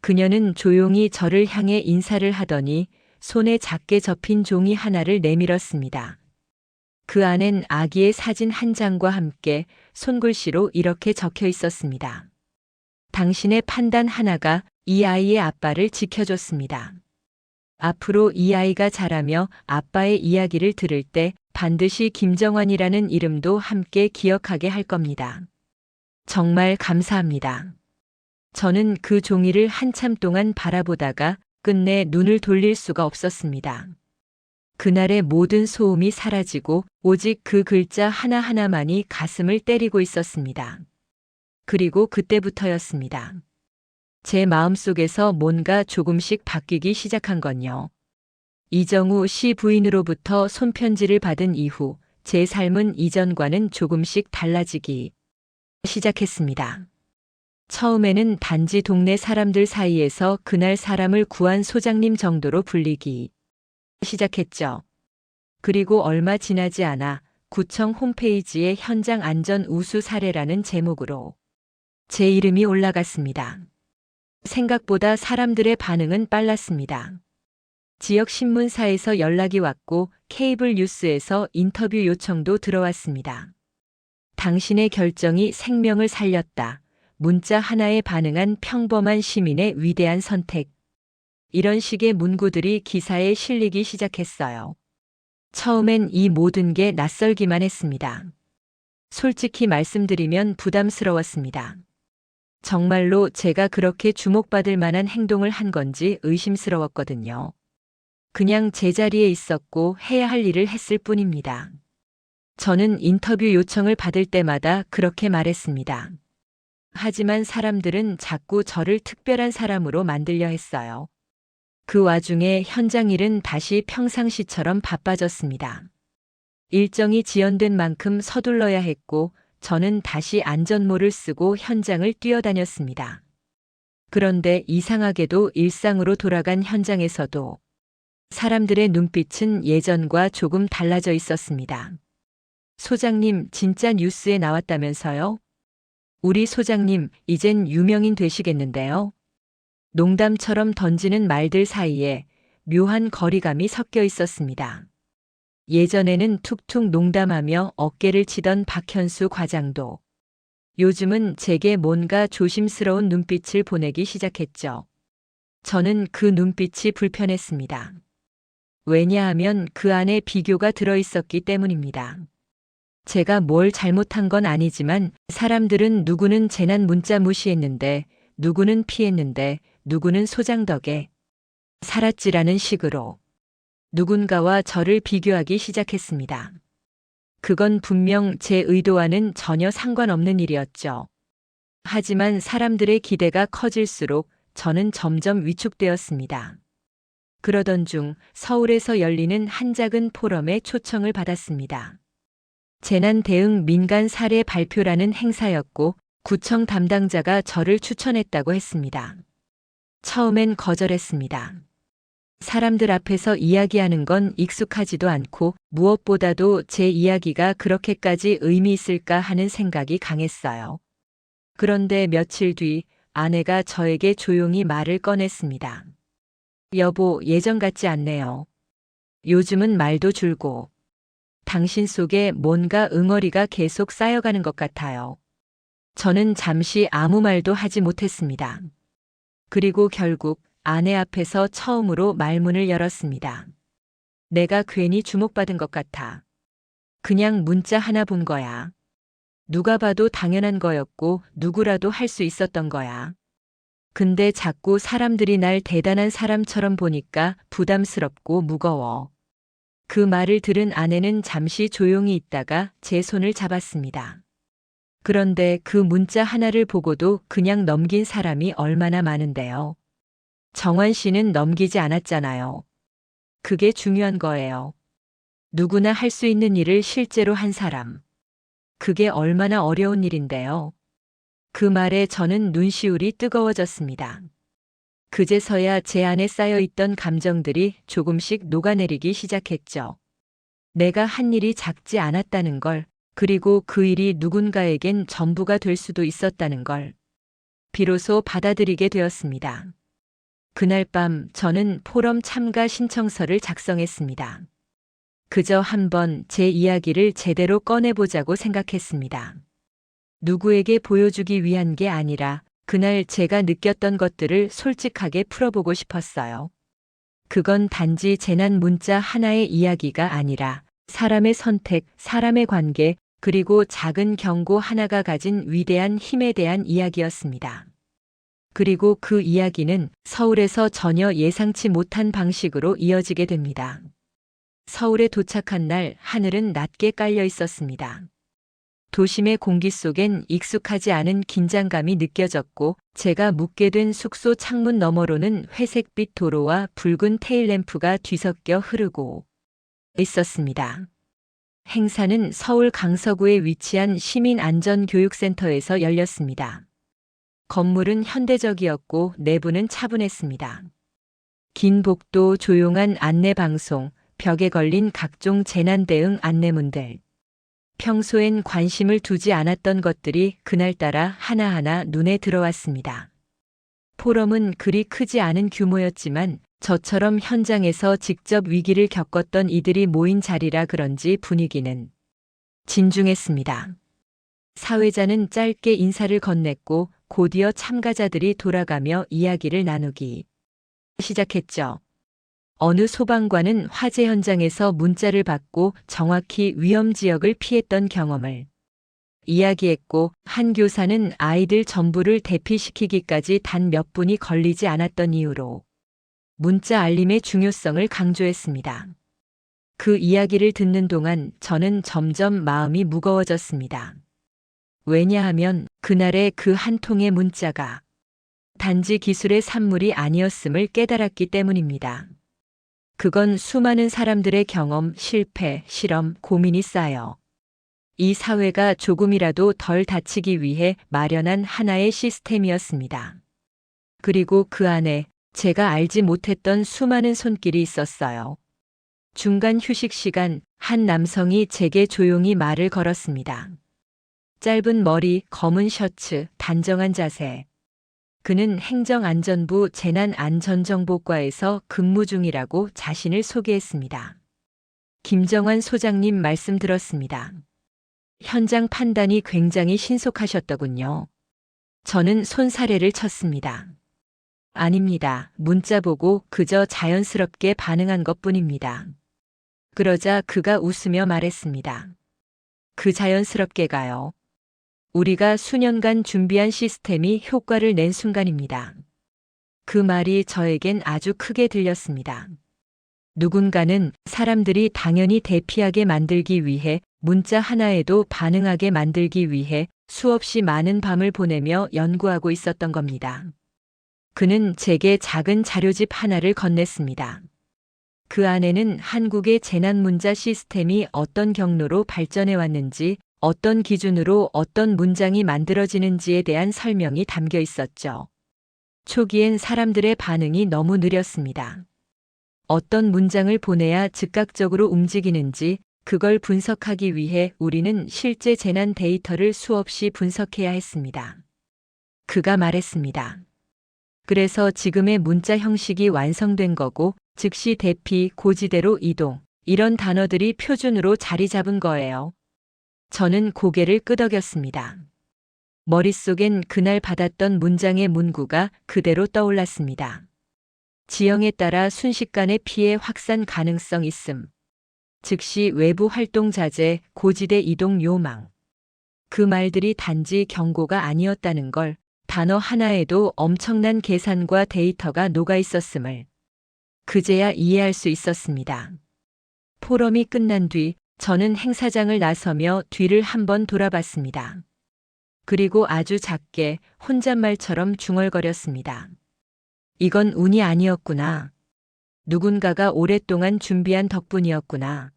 그녀는 조용히 저를 향해 인사를 하더니 손에 작게 접힌 종이 하나를 내밀었습니다. 그 안엔 아기의 사진 한 장과 함께 손글씨로 이렇게 적혀 있었습니다. 당신의 판단 하나가 이 아이의 아빠를 지켜줬습니다. 앞으로 이 아이가 자라며 아빠의 이야기를 들을 때 반드시 김정환이라는 이름도 함께 기억하게 할 겁니다. 정말 감사합니다. 저는 그 종이를 한참 동안 바라보다가 끝내 눈을 돌릴 수가 없었습니다. 그날의 모든 소음이 사라지고 오직 그 글자 하나하나만이 가슴을 때리고 있었습니다. 그리고 그때부터였습니다. 제 마음속에서 뭔가 조금씩 바뀌기 시작한 건요. 이정우 씨 부인으로부터 손편지를 받은 이후 제 삶은 이전과는 조금씩 달라지기 시작했습니다. 처음에는 단지 동네 사람들 사이에서 그날 사람을 구한 소장님 정도로 불리기 시작했죠. 그리고 얼마 지나지 않아 구청 홈페이지에 현장 안전 우수 사례라는 제목으로 제 이름이 올라갔습니다. 생각보다 사람들의 반응은 빨랐습니다. 지역 신문사에서 연락이 왔고 케이블 뉴스에서 인터뷰 요청도 들어왔습니다. 당신의 결정이 생명을 살렸다. 문자 하나에 반응한 평범한 시민의 위대한 선택. 이런 식의 문구들이 기사에 실리기 시작했어요. 처음엔 이 모든 게 낯설기만 했습니다. 솔직히 말씀드리면 부담스러웠습니다. 정말로 제가 그렇게 주목받을 만한 행동을 한 건지 의심스러웠거든요. 그냥 제자리에 있었고 해야 할 일을 했을 뿐입니다. 저는 인터뷰 요청을 받을 때마다 그렇게 말했습니다. 하지만 사람들은 자꾸 저를 특별한 사람으로 만들려 했어요. 그 와중에 현장 일은 다시 평상시처럼 바빠졌습니다. 일정이 지연된 만큼 서둘러야 했고 저는 다시 안전모를 쓰고 현장을 뛰어다녔습니다. 그런데 이상하게도 일상으로 돌아간 현장에서도 사람들의 눈빛은 예전과 조금 달라져 있었습니다. 소장님, 진짜 뉴스에 나왔다면서요? 우리 소장님, 이젠 유명인 되시겠는데요? 농담처럼 던지는 말들 사이에 묘한 거리감이 섞여 있었습니다. 예전에는 툭툭 농담하며 어깨를 치던 박현수 과장도 요즘은 제게 뭔가 조심스러운 눈빛을 보내기 시작했죠. 저는 그 눈빛이 불편했습니다. 왜냐하면 그 안에 비교가 들어있었기 때문입니다. 제가 뭘 잘못한 건 아니지만 사람들은 누구는 재난 문자 무시했는데 누구는 피했는데 누구는 소장 덕에 살았지라는 식으로 누군가와 저를 비교하기 시작했습니다. 그건 분명 제 의도와는 전혀 상관없는 일이었죠. 하지만 사람들의 기대가 커질수록 저는 점점 위축되었습니다. 그러던 중 서울에서 열리는 한 작은 포럼에 초청을 받았습니다. 재난 대응 민간 사례 발표라는 행사였고 구청 담당자가 저를 추천했다고 했습니다. 처음엔 거절했습니다. 사람들 앞에서 이야기하는 건 익숙하지도 않고 무엇보다도 제 이야기가 그렇게까지 의미 있을까 하는 생각이 강했어요. 그런데 며칠 뒤 아내가 저에게 조용히 말을 꺼냈습니다. 여보, 예전 같지 않네요. 요즘은 말도 줄고 당신 속에 뭔가 응어리가 계속 쌓여가는 것 같아요. 저는 잠시 아무 말도 하지 못했습니다. 그리고 결국 아내 앞에서 처음으로 말문을 열었습니다. 내가 괜히 주목받은 것 같아. 그냥 문자 하나 본 거야. 누가 봐도 당연한 거였고 누구라도 할 수 있었던 거야. 근데 자꾸 사람들이 날 대단한 사람처럼 보니까 부담스럽고 무거워. 그 말을 들은 아내는 잠시 조용히 있다가 제 손을 잡았습니다. 그런데 그 문자 하나를 보고도 그냥 넘긴 사람이 얼마나 많은데요. 정환 씨는 넘기지 않았잖아요. 그게 중요한 거예요. 누구나 할 수 있는 일을 실제로 한 사람. 그게 얼마나 어려운 일인데요. 그 말에 저는 눈시울이 뜨거워졌습니다. 그제서야 제 안에 쌓여있던 감정들이 조금씩 녹아내리기 시작했죠. 내가 한 일이 작지 않았다는 걸, 그리고 그 일이 누군가에겐 전부가 될 수도 있었다는 걸 비로소 받아들이게 되었습니다. 그날 밤 저는 포럼 참가 신청서를 작성했습니다. 그저 한번 제 이야기를 제대로 꺼내보자고 생각했습니다. 누구에게 보여주기 위한 게 아니라 그날 제가 느꼈던 것들을 솔직하게 풀어보고 싶었어요. 그건 단지 재난 문자 하나의 이야기가 아니라 사람의 선택, 사람의 관계, 그리고 작은 경고 하나가 가진 위대한 힘에 대한 이야기였습니다. 그리고 그 이야기는 서울에서 전혀 예상치 못한 방식으로 이어지게 됩니다. 서울에 도착한 날 하늘은 낮게 깔려 있었습니다. 도심의 공기 속엔 익숙하지 않은 긴장감이 느껴졌고 제가 묵게 된 숙소 창문 너머로는 회색빛 도로와 붉은 테일램프가 뒤섞여 흐르고 있었습니다. 행사는 서울 강서구에 위치한 시민안전교육센터에서 열렸습니다. 건물은 현대적이었고 내부는 차분했습니다. 긴 복도, 조용한 안내방송, 벽에 걸린 각종 재난 대응 안내문들. 평소엔 관심을 두지 않았던 것들이 그날따라 하나하나 눈에 들어왔습니다. 포럼은 그리 크지 않은 규모였지만 저처럼 현장에서 직접 위기를 겪었던 이들이 모인 자리라 그런지 분위기는 진중했습니다. 사회자는 짧게 인사를 건넸고 곧이어 참가자들이 돌아가며 이야기를 나누기 시작했죠. 어느 소방관은 화재 현장에서 문자를 받고 정확히 위험 지역을 피했던 경험을 이야기했고, 한 교사는 아이들 전부를 대피시키기까지 단 몇 분이 걸리지 않았던 이유로 문자 알림의 중요성을 강조했습니다. 그 이야기를 듣는 동안 저는 점점 마음이 무거워졌습니다. 왜냐하면 그날의 그 한 통의 문자가 단지 기술의 산물이 아니었음을 깨달았기 때문입니다. 그건 수많은 사람들의 경험, 실패, 실험, 고민이 쌓여 이 사회가 조금이라도 덜 다치기 위해 마련한 하나의 시스템이었습니다. 그리고 그 안에 제가 알지 못했던 수많은 손길이 있었어요. 중간 휴식 시간, 한 남성이 제게 조용히 말을 걸었습니다. 짧은 머리, 검은 셔츠, 단정한 자세. 그는 행정안전부 재난안전정보과에서 근무 중이라고 자신을 소개했습니다. 김정환 소장님 말씀 들었습니다. 현장 판단이 굉장히 신속하셨더군요. 저는 손사래를 쳤습니다. 아닙니다. 문자 보고 그저 자연스럽게 반응한 것뿐입니다. 그러자 그가 웃으며 말했습니다. 그 자연스럽게가요. 우리가 수년간 준비한 시스템이 효과를 낸 순간입니다. 그 말이 저에겐 아주 크게 들렸습니다. 누군가는 사람들이 당연히 대피하게 만들기 위해 문자 하나에도 반응하게 만들기 위해 수없이 많은 밤을 보내며 연구하고 있었던 겁니다. 그는 제게 작은 자료집 하나를 건넸습니다. 그 안에는 한국의 재난문자 시스템이 어떤 경로로 발전해 왔는지, 어떤 기준으로 어떤 문장이 만들어지는지에 대한 설명이 담겨 있었죠. 초기엔 사람들의 반응이 너무 느렸습니다. 어떤 문장을 보내야 즉각적으로 움직이는지 그걸 분석하기 위해 우리는 실제 재난 데이터를 수없이 분석해야 했습니다. 그가 말했습니다. 그래서 지금의 문자 형식이 완성된 거고 즉시 대피, 고지대로 이동, 이런 단어들이 표준으로 자리 잡은 거예요. 저는 고개를 끄덕였습니다. 머릿속엔 그날 받았던 문장의 문구가 그대로 떠올랐습니다. 지형에 따라 순식간에 피해 확산 가능성 있음. 즉시 외부 활동 자제, 고지대 이동 요망. 그 말들이 단지 경고가 아니었다는 걸, 단어 하나에도 엄청난 계산과 데이터가 녹아 있었음을 그제야 이해할 수 있었습니다. 포럼이 끝난 뒤 저는 행사장을 나서며 뒤를 한번 돌아봤습니다. 그리고 아주 작게 혼잣말처럼 중얼거렸습니다. 이건 운이 아니었구나. 누군가가 오랫동안 준비한 덕분이었구나.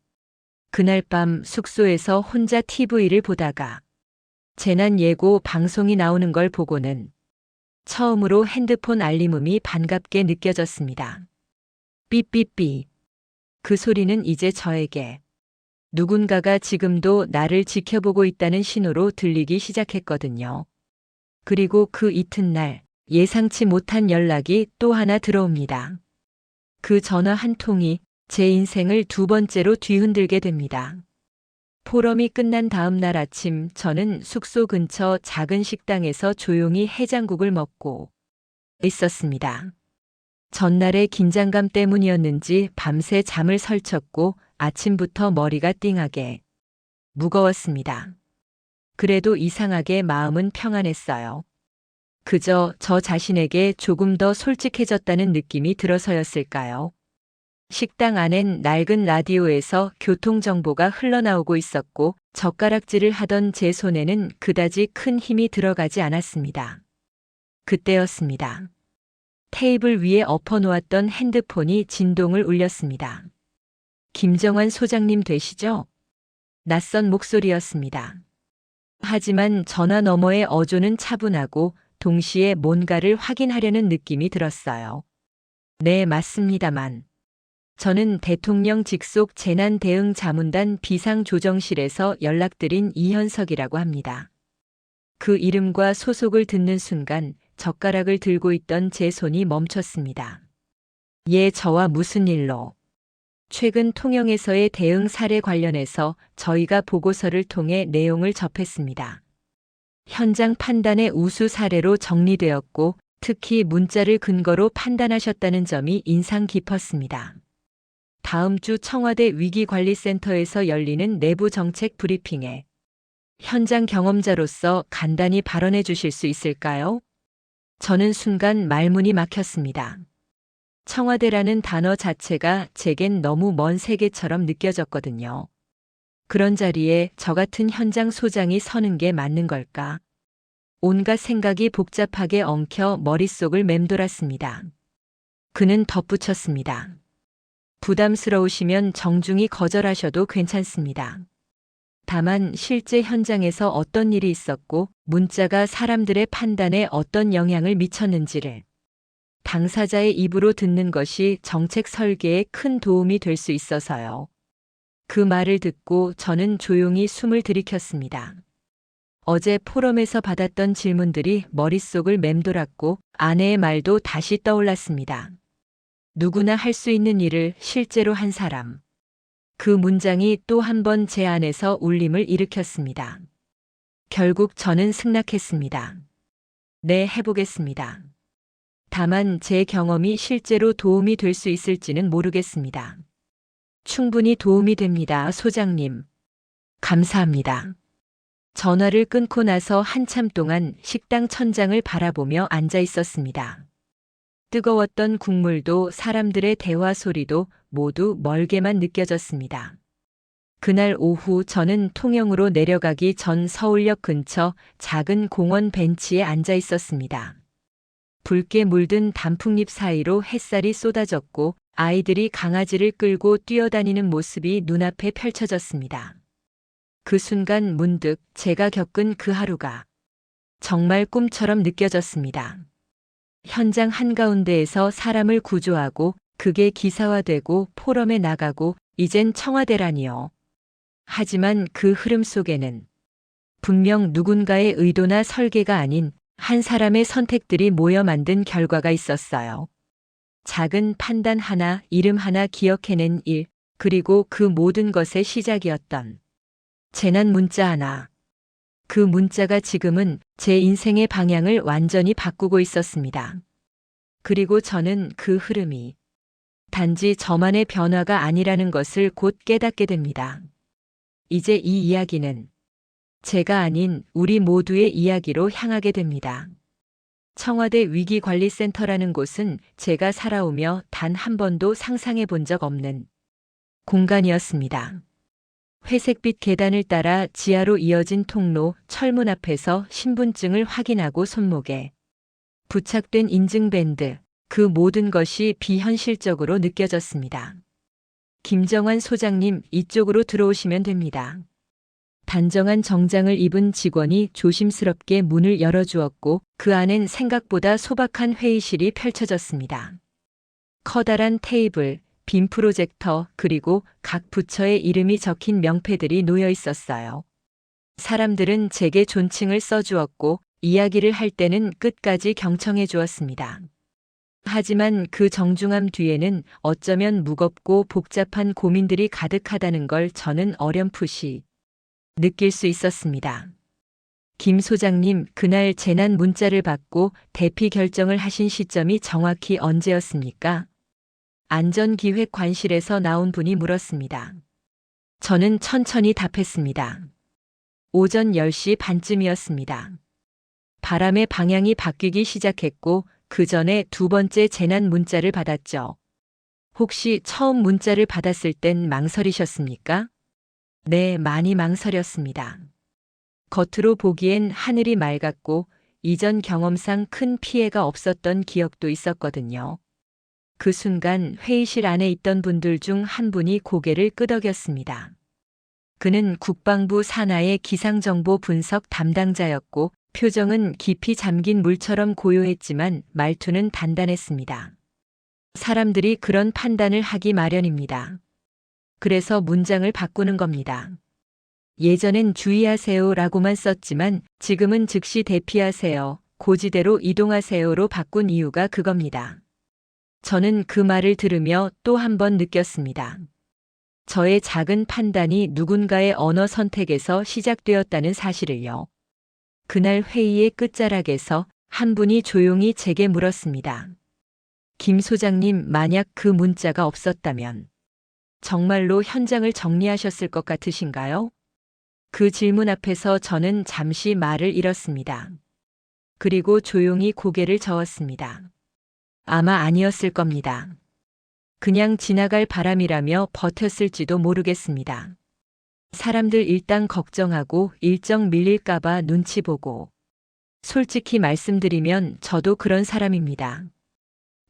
그날 밤 숙소에서 혼자 TV를 보다가 재난 예고 방송이 나오는 걸 보고는 처음으로 핸드폰 알림음이 반갑게 느껴졌습니다. 삐삐삐. 그 소리는 이제 저에게 누군가가 지금도 나를 지켜보고 있다는 신호로 들리기 시작했거든요. 그리고 그 이튿날 예상치 못한 연락이 또 하나 들어옵니다. 그 전화 한 통이 제 인생을 두 번째로 뒤흔들게 됩니다. 포럼이 끝난 다음 날 아침 저는 숙소 근처 작은 식당에서 조용히 해장국을 먹고 있었습니다. 전날의 긴장감 때문이었는지 밤새 잠을 설쳤고 아침부터 머리가 띵하게 무거웠습니다. 그래도 이상하게 마음은 평안했어요. 그저 저 자신에게 조금 더 솔직해졌다는 느낌이 들어서였을까요? 식당 안엔 낡은 라디오에서 교통정보가 흘러나오고 있었고 젓가락질을 하던 제 손에는 그다지 큰 힘이 들어가지 않았습니다. 그때였습니다. 테이블 위에 엎어놓았던 핸드폰이 진동을 울렸습니다. 김정환 소장님 되시죠? 낯선 목소리였습니다. 하지만 전화 너머의 어조는 차분하고 동시에 뭔가를 확인하려는 느낌이 들었어요. 네, 맞습니다만. 저는 대통령 직속 재난대응자문단 비상조정실에서 연락드린 이현석이라고 합니다. 그 이름과 소속을 듣는 순간 젓가락을 들고 있던 제 손이 멈췄습니다. 예, 저와 무슨 일로? 최근 통영에서의 대응 사례 관련해서 저희가 보고서를 통해 내용을 접했습니다. 현장 판단의 우수 사례로 정리되었고 특히 문자를 근거로 판단하셨다는 점이 인상 깊었습니다. 다음 주 청와대 위기관리센터에서 열리는 내부 정책 브리핑에 현장 경험자로서 간단히 발언해 주실 수 있을까요? 저는 순간 말문이 막혔습니다. 청와대라는 단어 자체가 제겐 너무 먼 세계처럼 느껴졌거든요. 그런 자리에 저 같은 현장 소장이 서는 게 맞는 걸까? 온갖 생각이 복잡하게 엉켜 머릿속을 맴돌았습니다. 그는 덧붙였습니다. 부담스러우시면 정중히 거절하셔도 괜찮습니다. 다만 실제 현장에서 어떤 일이 있었고 문자가 사람들의 판단에 어떤 영향을 미쳤는지를 당사자의 입으로 듣는 것이 정책 설계에 큰 도움이 될 수 있어서요. 그 말을 듣고 저는 조용히 숨을 들이켰습니다. 어제 포럼에서 받았던 질문들이 머릿속을 맴돌았고 아내의 말도 다시 떠올랐습니다. 누구나 할 수 있는 일을 실제로 한 사람. 그 문장이 또 한 번 제 안에서 울림을 일으켰습니다. 결국 저는 승낙했습니다. 네, 해보겠습니다. 다만 제 경험이 실제로 도움이 될 수 있을지는 모르겠습니다. 충분히 도움이 됩니다, 소장님. 감사합니다. 전화를 끊고 나서 한참 동안 식당 천장을 바라보며 앉아 있었습니다. 뜨거웠던 국물도 사람들의 대화 소리도 모두 멀게만 느껴졌습니다. 그날 오후 저는 통영으로 내려가기 전 서울역 근처 작은 공원 벤치에 앉아 있었습니다. 붉게 물든 단풍잎 사이로 햇살이 쏟아졌고 아이들이 강아지를 끌고 뛰어다니는 모습이 눈앞에 펼쳐졌습니다. 그 순간 문득 제가 겪은 그 하루가 정말 꿈처럼 느껴졌습니다. 현장 한가운데에서 사람을 구조하고 그게 기사화되고 포럼에 나가고 이젠 청와대라니요. 하지만 그 흐름 속에는 분명 누군가의 의도나 설계가 아닌 한 사람의 선택들이 모여 만든 결과가 있었어요. 작은 판단 하나, 이름 하나 기억해낸 일, 그리고 그 모든 것의 시작이었던 재난 문자 하나. 그 문자가 지금은 제 인생의 방향을 완전히 바꾸고 있었습니다. 그리고 저는 그 흐름이 단지 저만의 변화가 아니라는 것을 곧 깨닫게 됩니다. 이제 이 이야기는 제가 아닌 우리 모두의 이야기로 향하게 됩니다. 청와대 위기관리센터라는 곳은 제가 살아오며 단 한 번도 상상해 본 적 없는 공간이었습니다. 회색빛 계단을 따라 지하로 이어진 통로, 철문 앞에서 신분증을 확인하고 손목에 부착된 인증밴드, 그 모든 것이 비현실적으로 느껴졌습니다. 김정환 소장님, 이쪽으로 들어오시면 됩니다. 단정한 정장을 입은 직원이 조심스럽게 문을 열어주었고 그 안엔 생각보다 소박한 회의실이 펼쳐졌습니다. 커다란 테이블, 빔 프로젝터, 그리고 각 부처의 이름이 적힌 명패들이 놓여 있었어요. 사람들은 제게 존칭을 써주었고 이야기를 할 때는 끝까지 경청해 주었습니다. 하지만 그 정중함 뒤에는 어쩌면 무겁고 복잡한 고민들이 가득하다는 걸 저는 어렴풋이 느낄 수 있었습니다. 김 소장님, 그날 재난 문자를 받고 대피 결정을 하신 시점이 정확히 언제였습니까? 안전기획관실에서 나온 분이 물었습니다. 저는 천천히 답했습니다. 오전 10시 반쯤이었습니다. 바람의 방향이 바뀌기 시작했고 그 전에 두 번째 재난 문자를 받았죠. 혹시 처음 문자를 받았을 땐 망설이셨습니까? 네, 많이 망설였습니다. 겉으로 보기엔 하늘이 맑았고 이전 경험상 큰 피해가 없었던 기억도 있었거든요. 그 순간 회의실 안에 있던 분들 중 한 분이 고개를 끄덕였습니다. 그는 국방부 산하의 기상정보 분석 담당자였고 표정은 깊이 잠긴 물처럼 고요했지만 말투는 단단했습니다. 사람들이 그런 판단을 하기 마련입니다. 그래서 문장을 바꾸는 겁니다. 예전엔 주의하세요라고만 썼지만 지금은 즉시 대피하세요, 고지대로 이동하세요로 바꾼 이유가 그겁니다. 저는 그 말을 들으며 또 한 번 느꼈습니다. 저의 작은 판단이 누군가의 언어 선택에서 시작되었다는 사실을요. 그날 회의의 끝자락에서 한 분이 조용히 제게 물었습니다. 김 소장님, 만약 그 문자가 없었다면 정말로 현장을 정리하셨을 것 같으신가요? 그 질문 앞에서 저는 잠시 말을 잃었습니다. 그리고 조용히 고개를 저었습니다. 아마 아니었을 겁니다. 그냥 지나갈 바람이라며 버텼을지도 모르겠습니다. 사람들 일당 걱정하고 일정 밀릴까봐 눈치 보고. 솔직히 말씀드리면 저도 그런 사람입니다.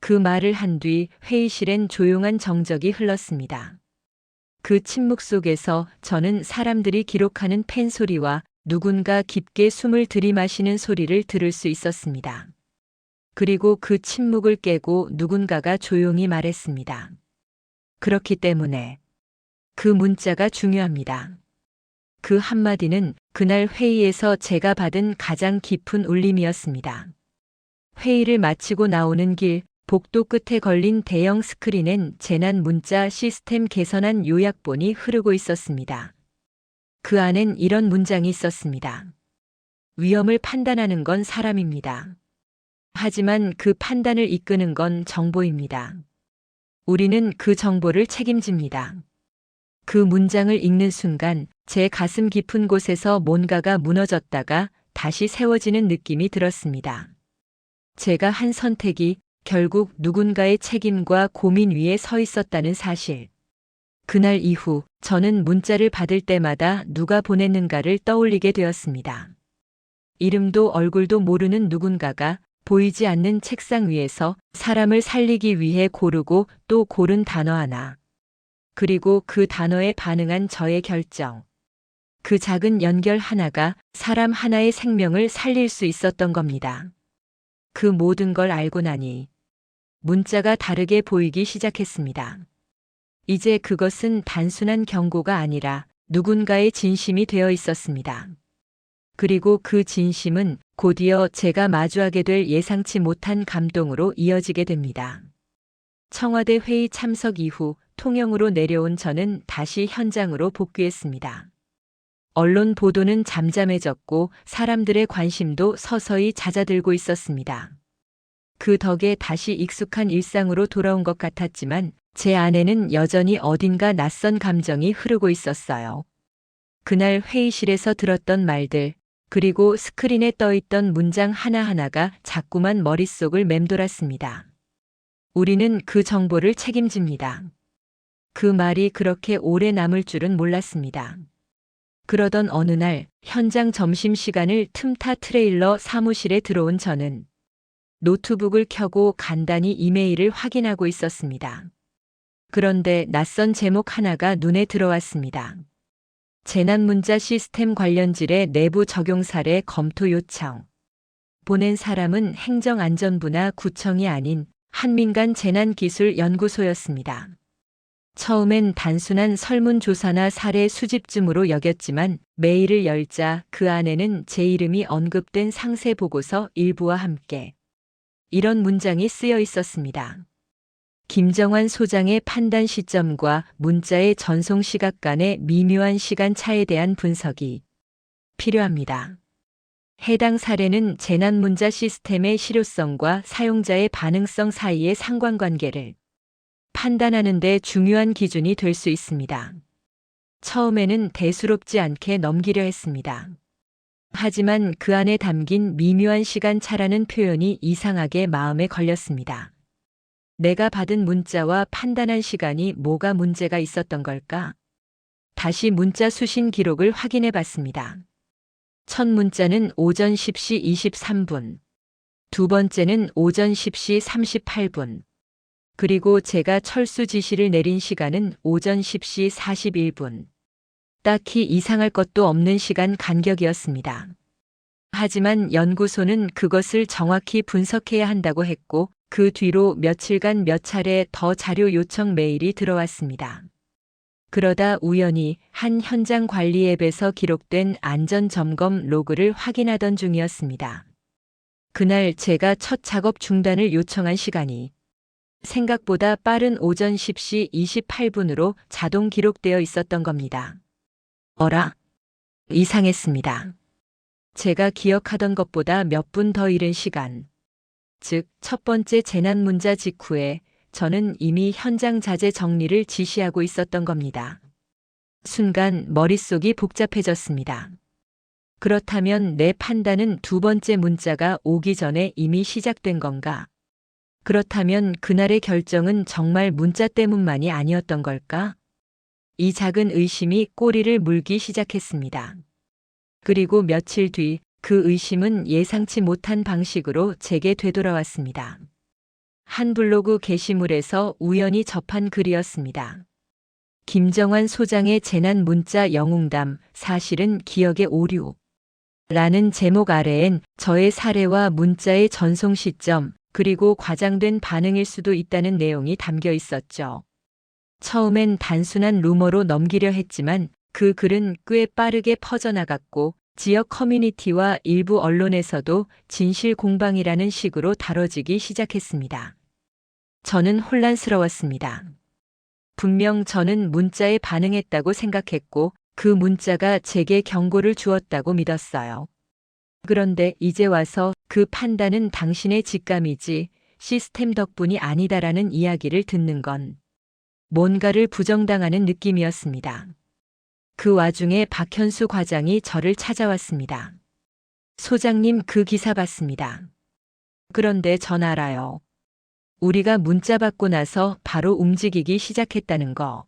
그 말을 한 뒤 회의실엔 조용한 정적이 흘렀습니다. 그 침묵 속에서 저는 사람들이 기록하는 펜 소리와 누군가 깊게 숨을 들이마시는 소리를 들을 수 있었습니다. 그리고 그 침묵을 깨고 누군가가 조용히 말했습니다. 그렇기 때문에 그 문자가 중요합니다. 그 한마디는 그날 회의에서 제가 받은 가장 깊은 울림이었습니다. 회의를 마치고 나오는 길, 복도 끝에 걸린 대형 스크린엔 재난 문자 시스템 개선안 요약본이 흐르고 있었습니다. 그 안엔 이런 문장이 있었습니다. 위험을 판단하는 건 사람입니다. 하지만 그 판단을 이끄는 건 정보입니다. 우리는 그 정보를 책임집니다. 그 문장을 읽는 순간 제 가슴 깊은 곳에서 뭔가가 무너졌다가 다시 세워지는 느낌이 들었습니다. 제가 한 선택이 결국 누군가의 책임과 고민 위에 서 있었다는 사실. 그날 이후 저는 문자를 받을 때마다 누가 보냈는가를 떠올리게 되었습니다. 이름도 얼굴도 모르는 누군가가 보이지 않는 책상 위에서 사람을 살리기 위해 고르고 또 고른 단어 하나. 그리고 그 단어에 반응한 저의 결정. 그 작은 연결 하나가 사람 하나의 생명을 살릴 수 있었던 겁니다. 그 모든 걸 알고 나니 문자가 다르게 보이기 시작했습니다. 이제 그것은 단순한 경고가 아니라 누군가의 진심이 되어 있었습니다. 그리고 그 진심은 곧이어 제가 마주하게 될 예상치 못한 감동으로 이어지게 됩니다. 청와대 회의 참석 이후 통영으로 내려온 저는 다시 현장으로 복귀했습니다. 언론 보도는 잠잠해졌고 사람들의 관심도 서서히 잦아들고 있었습니다. 그 덕에 다시 익숙한 일상으로 돌아온 것 같았지만 제 안에는 여전히 어딘가 낯선 감정이 흐르고 있었어요. 그날 회의실에서 들었던 말들, 그리고 스크린에 떠있던 문장 하나하나가 자꾸만 머릿속을 맴돌았습니다. 우리는 그 정보를 책임집니다. 그 말이 그렇게 오래 남을 줄은 몰랐습니다. 그러던 어느 날 현장 점심시간을 틈타 트레일러 사무실에 들어온 저는 노트북을 켜고 간단히 이메일을 확인하고 있었습니다. 그런데 낯선 제목 하나가 눈에 들어왔습니다. 재난문자 시스템 관련질의 내부 적용 사례 검토 요청. 보낸 사람은 행정안전부나 구청이 아닌 한민간 재난기술연구소였습니다. 처음엔 단순한 설문조사나 사례 수집쯤으로 여겼지만 메일을 열자 그 안에는 제 이름이 언급된 상세 보고서 일부와 함께 이런 문장이 쓰여 있었습니다. 김정환 소장의 판단 시점과 문자의 전송 시각 간의 미묘한 시간 차에 대한 분석이 필요합니다. 해당 사례는 재난문자 시스템의 실효성과 사용자의 반응성 사이의 상관관계를 판단하는 데 중요한 기준이 될 수 있습니다. 처음에는 대수롭지 않게 넘기려 했습니다. 하지만 그 안에 담긴 미묘한 시간 차라는 표현이 이상하게 마음에 걸렸습니다. 내가 받은 문자와 판단한 시간이 뭐가 문제가 있었던 걸까? 다시 문자 수신 기록을 확인해 봤습니다. 첫 문자는 오전 10시 23분, 두 번째는 오전 10시 38분, 그리고 제가 철수 지시를 내린 시간은 오전 10시 41분. 딱히 이상할 것도 없는 시간 간격이었습니다. 하지만 연구소는 그것을 정확히 분석해야 한다고 했고, 그 뒤로 며칠간 몇 차례 더 자료 요청 메일이 들어왔습니다. 그러다 우연히 한 현장 관리 앱에서 기록된 안전 점검 로그를 확인하던 중이었습니다. 그날 제가 첫 작업 중단을 요청한 시간이 생각보다 빠른 오전 10시 28분으로 자동 기록되어 있었던 겁니다. 어라? 이상했습니다. 제가 기억하던 것보다 몇 분 더 이른 시간. 즉, 첫 번째 재난 문자 직후에 저는 이미 현장 자재 정리를 지시하고 있었던 겁니다. 순간 머릿속이 복잡해졌습니다. 그렇다면 내 판단은 두 번째 문자가 오기 전에 이미 시작된 건가? 그렇다면 그날의 결정은 정말 문자 때문만이 아니었던 걸까? 이 작은 의심이 꼬리를 물기 시작했습니다. 그리고 며칠 뒤 그 의심은 예상치 못한 방식으로 제게 되돌아왔습니다. 한 블로그 게시물에서 우연히 접한 글이었습니다. 김정환 소장의 재난 문자 영웅담, 사실은 기억의 오류. 라는 제목 아래엔 저의 사례와 문자의 전송 시점, 그리고 과장된 반응일 수도 있다는 내용이 담겨 있었죠. 처음엔 단순한 루머로 넘기려 했지만 그 글은 꽤 빠르게 퍼져나갔고 지역 커뮤니티와 일부 언론에서도 진실 공방이라는 식으로 다뤄지기 시작했습니다. 저는 혼란스러웠습니다. 분명 저는 문자에 반응했다고 생각했고 그 문자가 제게 경고를 주었다고 믿었어요. 그런데 이제 와서 그 판단은 당신의 직감이지 시스템 덕분이 아니다라는 이야기를 듣는 건 뭔가를 부정당하는 느낌이었습니다. 그 와중에 박현수 과장이 저를 찾아왔습니다. 소장님, 그 기사 봤습니다. 그런데 전 알아요. 우리가 문자 받고 나서 바로 움직이기 시작했다는 거.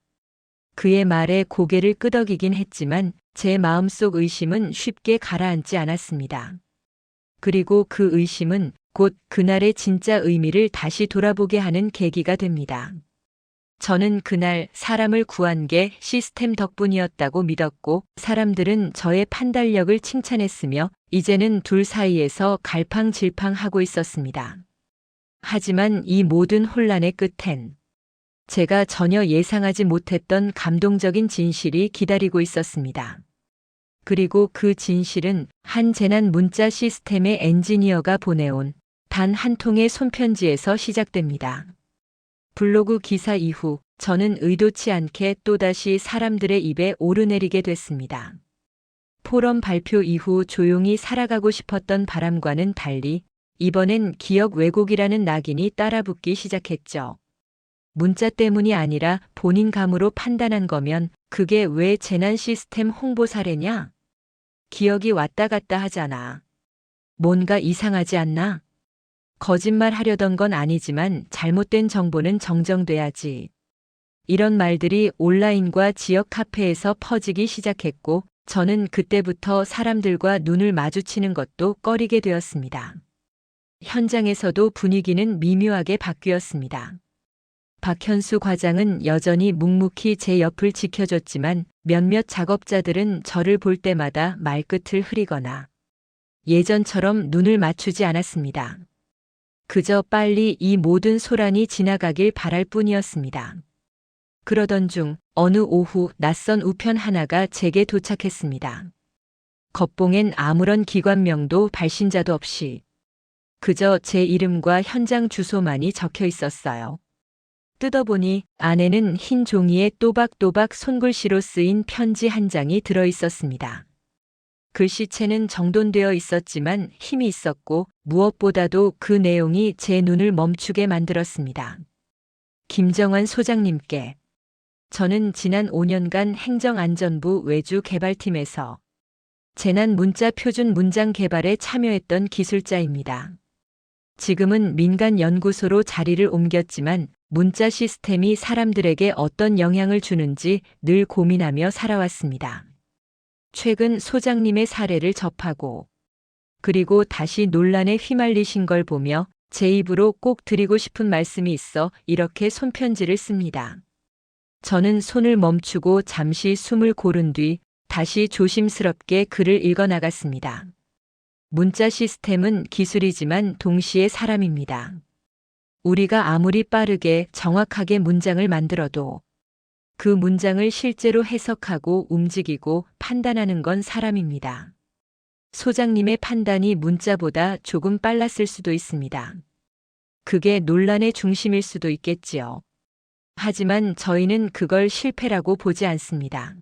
그의 말에 고개를 끄덕이긴 했지만 제 마음속 의심은 쉽게 가라앉지 않았습니다. 그리고 그 의심은 곧 그날의 진짜 의미를 다시 돌아보게 하는 계기가 됩니다. 저는 그날 사람을 구한 게 시스템 덕분이었다고 믿었고 사람들은 저의 판단력을 칭찬했으며 이제는 둘 사이에서 갈팡질팡하고 있었습니다. 하지만 이 모든 혼란의 끝엔 제가 전혀 예상하지 못했던 감동적인 진실이 기다리고 있었습니다. 그리고 그 진실은 한 재난 문자 시스템의 엔지니어가 보내온 단 한 통의 손편지에서 시작됩니다. 블로그 기사 이후 저는 의도치 않게 또다시 사람들의 입에 오르내리게 됐습니다. 포럼 발표 이후 조용히 살아가고 싶었던 바람과는 달리 이번엔 기억 왜곡이라는 낙인이 따라붙기 시작했죠. 문자 때문이 아니라 본인 감으로 판단한 거면 그게 왜 재난 시스템 홍보 사례냐? 기억이 왔다 갔다 하잖아. 뭔가 이상하지 않나? 거짓말 하려던 건 아니지만 잘못된 정보는 정정돼야지. 이런 말들이 온라인과 지역 카페에서 퍼지기 시작했고 저는 그때부터 사람들과 눈을 마주치는 것도 꺼리게 되었습니다. 현장에서도 분위기는 미묘하게 바뀌었습니다. 박현수 과장은 여전히 묵묵히 제 옆을 지켜줬지만 몇몇 작업자들은 저를 볼 때마다 말끝을 흐리거나 예전처럼 눈을 맞추지 않았습니다. 그저 빨리 이 모든 소란이 지나가길 바랄 뿐이었습니다. 그러던 중 어느 오후 낯선 우편 하나가 제게 도착했습니다. 겉봉엔 아무런 기관명도 발신자도 없이 그저 제 이름과 현장 주소만이 적혀 있었어요. 뜯어보니 안에는 흰 종이에 또박또박 손글씨로 쓰인 편지 한 장이 들어 있었습니다. 글씨체는 정돈되어 있었지만 힘이 있었고 무엇보다도 그 내용이 제 눈을 멈추게 만들었습니다. 김정환 소장님께 저는 지난 5년간 행정안전부 외주 개발팀에서 재난 문자 표준 문장 개발에 참여했던 기술자입니다. 지금은 민간 연구소로 자리를 옮겼지만 문자 시스템이 사람들에게 어떤 영향을 주는지 늘 고민하며 살아왔습니다. 최근 소장님의 사례를 접하고 그리고 다시 논란에 휘말리신 걸 보며 제 입으로 꼭 드리고 싶은 말씀이 있어 이렇게 손편지를 씁니다. 저는 손을 멈추고 잠시 숨을 고른 뒤 다시 조심스럽게 글을 읽어 나갔습니다. 문자 시스템은 기술이지만 동시에 사람입니다. 우리가 아무리 빠르게 정확하게 문장을 만들어도 그 문장을 실제로 해석하고 움직이고 판단하는 건 사람입니다. 소장님의 판단이 문자보다 조금 빨랐을 수도 있습니다. 그게 논란의 중심일 수도 있겠지요. 하지만 저희는 그걸 실패라고 보지 않습니다.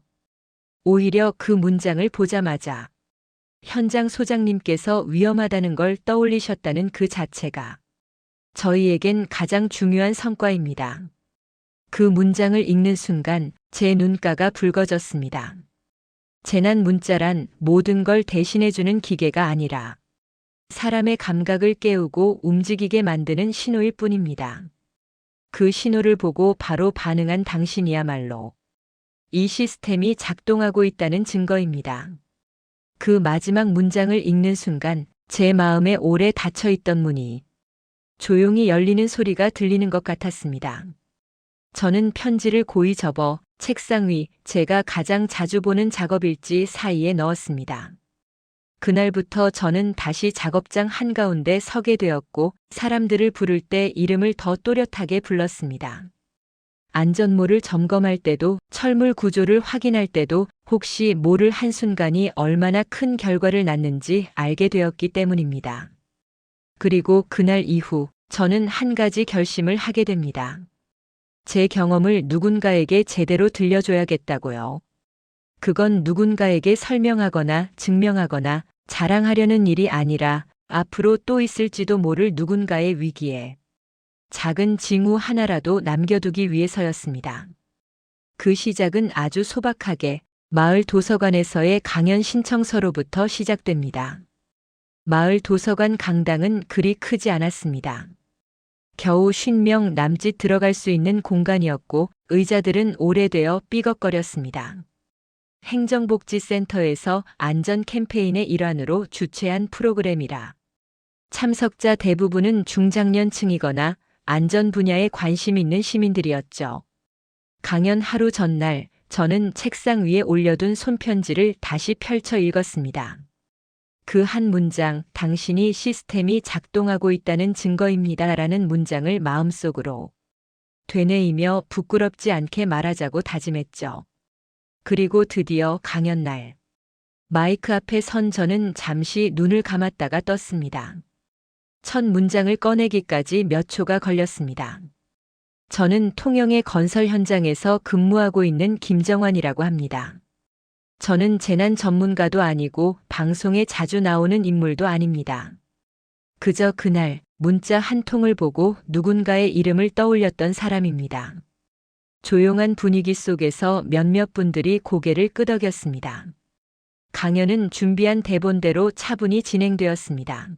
오히려 그 문장을 보자마자 현장 소장님께서 위험하다는 걸 떠올리셨다는 그 자체가 저희에겐 가장 중요한 성과입니다. 그 문장을 읽는 순간 제 눈가가 붉어졌습니다. 재난 문자란 모든 걸 대신해주는 기계가 아니라 사람의 감각을 깨우고 움직이게 만드는 신호일 뿐입니다. 그 신호를 보고 바로 반응한 당신이야말로 이 시스템이 작동하고 있다는 증거입니다. 그 마지막 문장을 읽는 순간 제 마음에 오래 닫혀있던 문이 조용히 열리는 소리가 들리는 것 같았습니다. 저는 편지를 고이 접어 책상 위 제가 가장 자주 보는 작업일지 사이에 넣었습니다. 그날부터 저는 다시 작업장 한가운데 서게 되었고 사람들을 부를 때 이름을 더 또렷하게 불렀습니다. 안전모를 점검할 때도 철물 구조를 확인할 때도 혹시 모를 한순간이 얼마나 큰 결과를 낳는지 알게 되었기 때문입니다. 그리고 그날 이후 저는 한 가지 결심을 하게 됩니다. 제 경험을 누군가에게 제대로 들려줘야겠다고요. 그건 누군가에게 설명하거나 증명하거나 자랑하려는 일이 아니라 앞으로 또 있을지도 모를 누군가의 위기에 작은 징후 하나라도 남겨두기 위해서였습니다. 그 시작은 아주 소박하게 마을 도서관에서의 강연 신청서로부터 시작됩니다. 마을 도서관 강당은 그리 크지 않았습니다. 겨우 50명 남짓 들어갈 수 있는 공간이었고 의자들은 오래되어 삐걱거렸습니다. 행정복지센터에서 안전 캠페인의 일환으로 주최한 프로그램이라 참석자 대부분은 중장년층이거나 안전 분야에 관심 있는 시민들이었죠. 강연 하루 전날 저는 책상 위에 올려둔 손편지를 다시 펼쳐 읽었습니다. 그 한 문장, 당신이 시스템이 작동하고 있다는 증거입니다라는 문장을 마음속으로 되뇌이며 부끄럽지 않게 말하자고 다짐했죠. 그리고 드디어 강연날. 마이크 앞에 선 저는 잠시 눈을 감았다가 떴습니다. 첫 문장을 꺼내기까지 몇 초가 걸렸습니다. 저는 통영의 건설 현장에서 근무하고 있는 김정환이라고 합니다. 저는 재난 전문가도 아니고 방송에 자주 나오는 인물도 아닙니다. 그저 그날 문자 한 통을 보고 누군가의 이름을 떠올렸던 사람입니다. 조용한 분위기 속에서 몇몇 분들이 고개를 끄덕였습니다. 강연은 준비한 대본대로 차분히 진행되었습니다.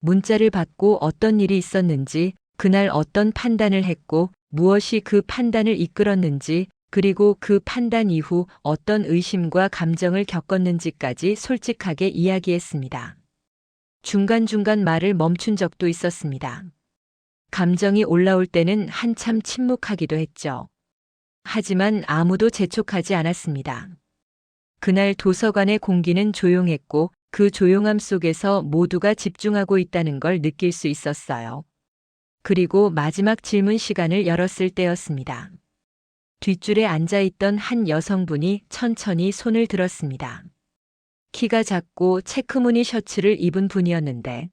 문자를 받고 어떤 일이 있었는지, 그날 어떤 판단을 했고 무엇이 그 판단을 이끌었는지, 그리고 그 판단 이후 어떤 의심과 감정을 겪었는지까지 솔직하게 이야기했습니다. 중간중간 말을 멈춘 적도 있었습니다. 감정이 올라올 때는 한참 침묵하기도 했죠. 하지만 아무도 재촉하지 않았습니다. 그날 도서관의 공기는 조용했고 그 조용함 속에서 모두가 집중하고 있다는 걸 느낄 수 있었어요. 그리고 마지막 질문 시간을 열었을 때였습니다. 뒷줄에 앉아있던 한 여성분이 천천히 손을 들었습니다. 키가 작고 체크무늬 셔츠를 입은 분이었는데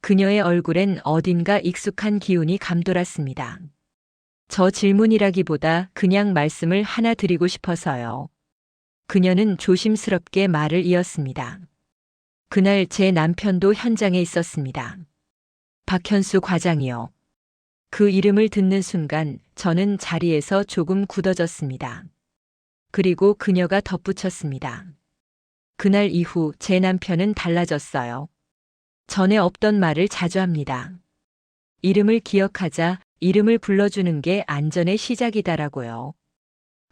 그녀의 얼굴엔 어딘가 익숙한 기운이 감돌았습니다. 저 질문이라기보다 그냥 말씀을 하나 드리고 싶어서요. 그녀는 조심스럽게 말을 이었습니다. 그날 제 남편도 현장에 있었습니다. 박현수 과장이요. 그 이름을 듣는 순간 저는 자리에서 조금 굳어졌습니다. 그리고 그녀가 덧붙였습니다. 그날 이후 제 남편은 달라졌어요. 전에 없던 말을 자주 합니다. 이름을 기억하자, 이름을 불러주는 게 안전의 시작이다라고요.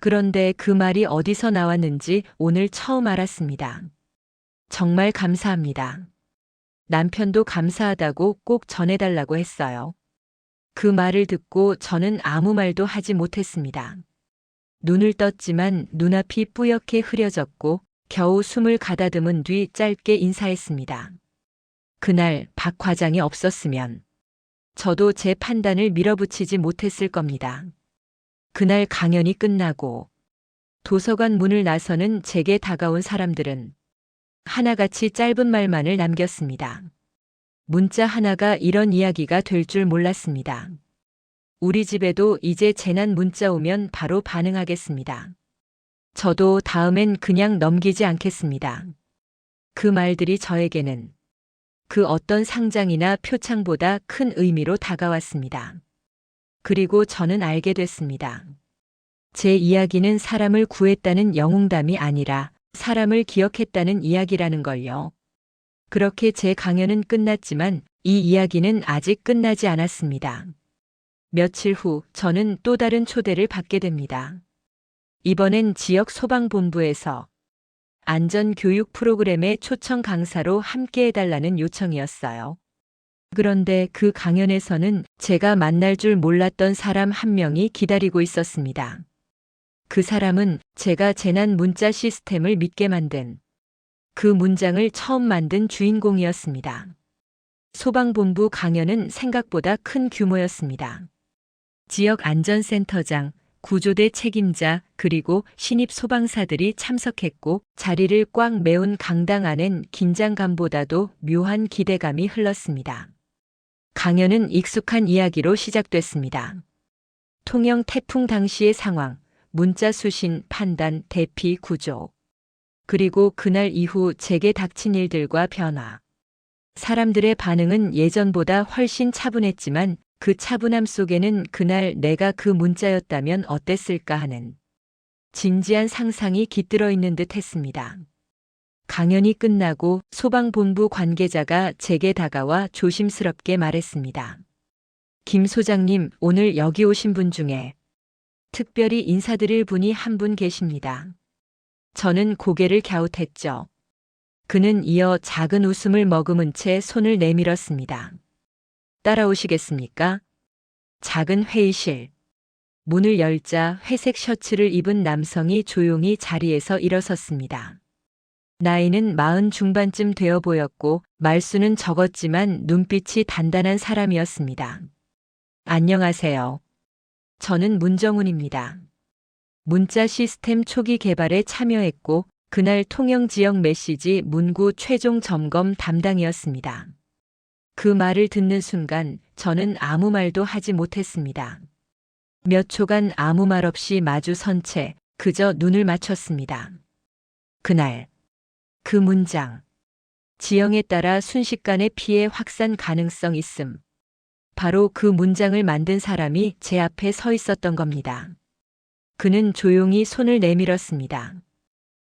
그런데 그 말이 어디서 나왔는지 오늘 처음 알았습니다. 정말 감사합니다. 남편도 감사하다고 꼭 전해달라고 했어요. 그 말을 듣고 저는 아무 말도 하지 못했습니다. 눈을 떴지만 눈앞이 뿌옇게 흐려졌고 겨우 숨을 가다듬은 뒤 짧게 인사했습니다. 그날 박 과장이 없었으면 저도 제 판단을 밀어붙이지 못했을 겁니다. 그날 강연이 끝나고 도서관 문을 나서는 제게 다가온 사람들은 하나같이 짧은 말만을 남겼습니다. 문자 하나가 이런 이야기가 될 줄 몰랐습니다. 우리 집에도 이제 재난 문자 오면 바로 반응하겠습니다. 저도 다음엔 그냥 넘기지 않겠습니다. 그 말들이 저에게는 그 어떤 상장이나 표창보다 큰 의미로 다가왔습니다. 그리고 저는 알게 됐습니다. 제 이야기는 사람을 구했다는 영웅담이 아니라 사람을 기억했다는 이야기라는 걸요. 그렇게 제 강연은 끝났지만 이 이야기는 아직 끝나지 않았습니다. 며칠 후 저는 또 다른 초대를 받게 됩니다. 이번엔 지역 소방본부에서 안전교육 프로그램의 초청 강사로 함께 해달라는 요청이었어요. 그런데 그 강연에서는 제가 만날 줄 몰랐던 사람 한 명이 기다리고 있었습니다. 그 사람은 제가 재난 문자 시스템을 믿게 만든 그 문장을 처음 만든 주인공이었습니다. 소방본부 강연은 생각보다 큰 규모였습니다. 지역 안전센터장, 구조대 책임자, 그리고 신입 소방사들이 참석했고 자리를 꽉 메운 강당 안엔 긴장감보다도 묘한 기대감이 흘렀습니다. 강연은 익숙한 이야기로 시작됐습니다. 통영 태풍 당시의 상황, 문자 수신, 판단, 대피, 구조. 그리고 그날 이후 제게 닥친 일들과 변화. 사람들의 반응은 예전보다 훨씬 차분했지만 그 차분함 속에는 그날 내가 그 문자였다면 어땠을까 하는 진지한 상상이 깃들어 있는 듯 했습니다. 강연이 끝나고 소방본부 관계자가 제게 다가와 조심스럽게 말했습니다. 김 소장님, 오늘 여기 오신 분 중에 특별히 인사드릴 분이 한 분 계십니다. 저는 고개를 갸웃했죠. 그는 이어 작은 웃음을 머금은 채 손을 내밀었습니다. 따라오시겠습니까? 작은 회의실. 문을 열자 회색 셔츠를 입은 남성이 조용히 자리에서 일어섰습니다. 나이는 40 중반쯤 되어 보였고 말수는 적었지만 눈빛이 단단한 사람이었습니다. 안녕하세요. 저는 문정훈입니다. 문자 시스템 초기 개발에 참여했고 그날 통영 지역 메시지 문구 최종 점검 담당이었습니다. 그 말을 듣는 순간 저는 아무 말도 하지 못했습니다. 몇 초간 아무 말 없이 마주 선 채 그저 눈을 맞췄습니다. 그날 그 문장. 지형에 따라 순식간에 피해 확산 가능성 있음. 바로 그 문장을 만든 사람이 제 앞에 서 있었던 겁니다. 그는 조용히 손을 내밀었습니다.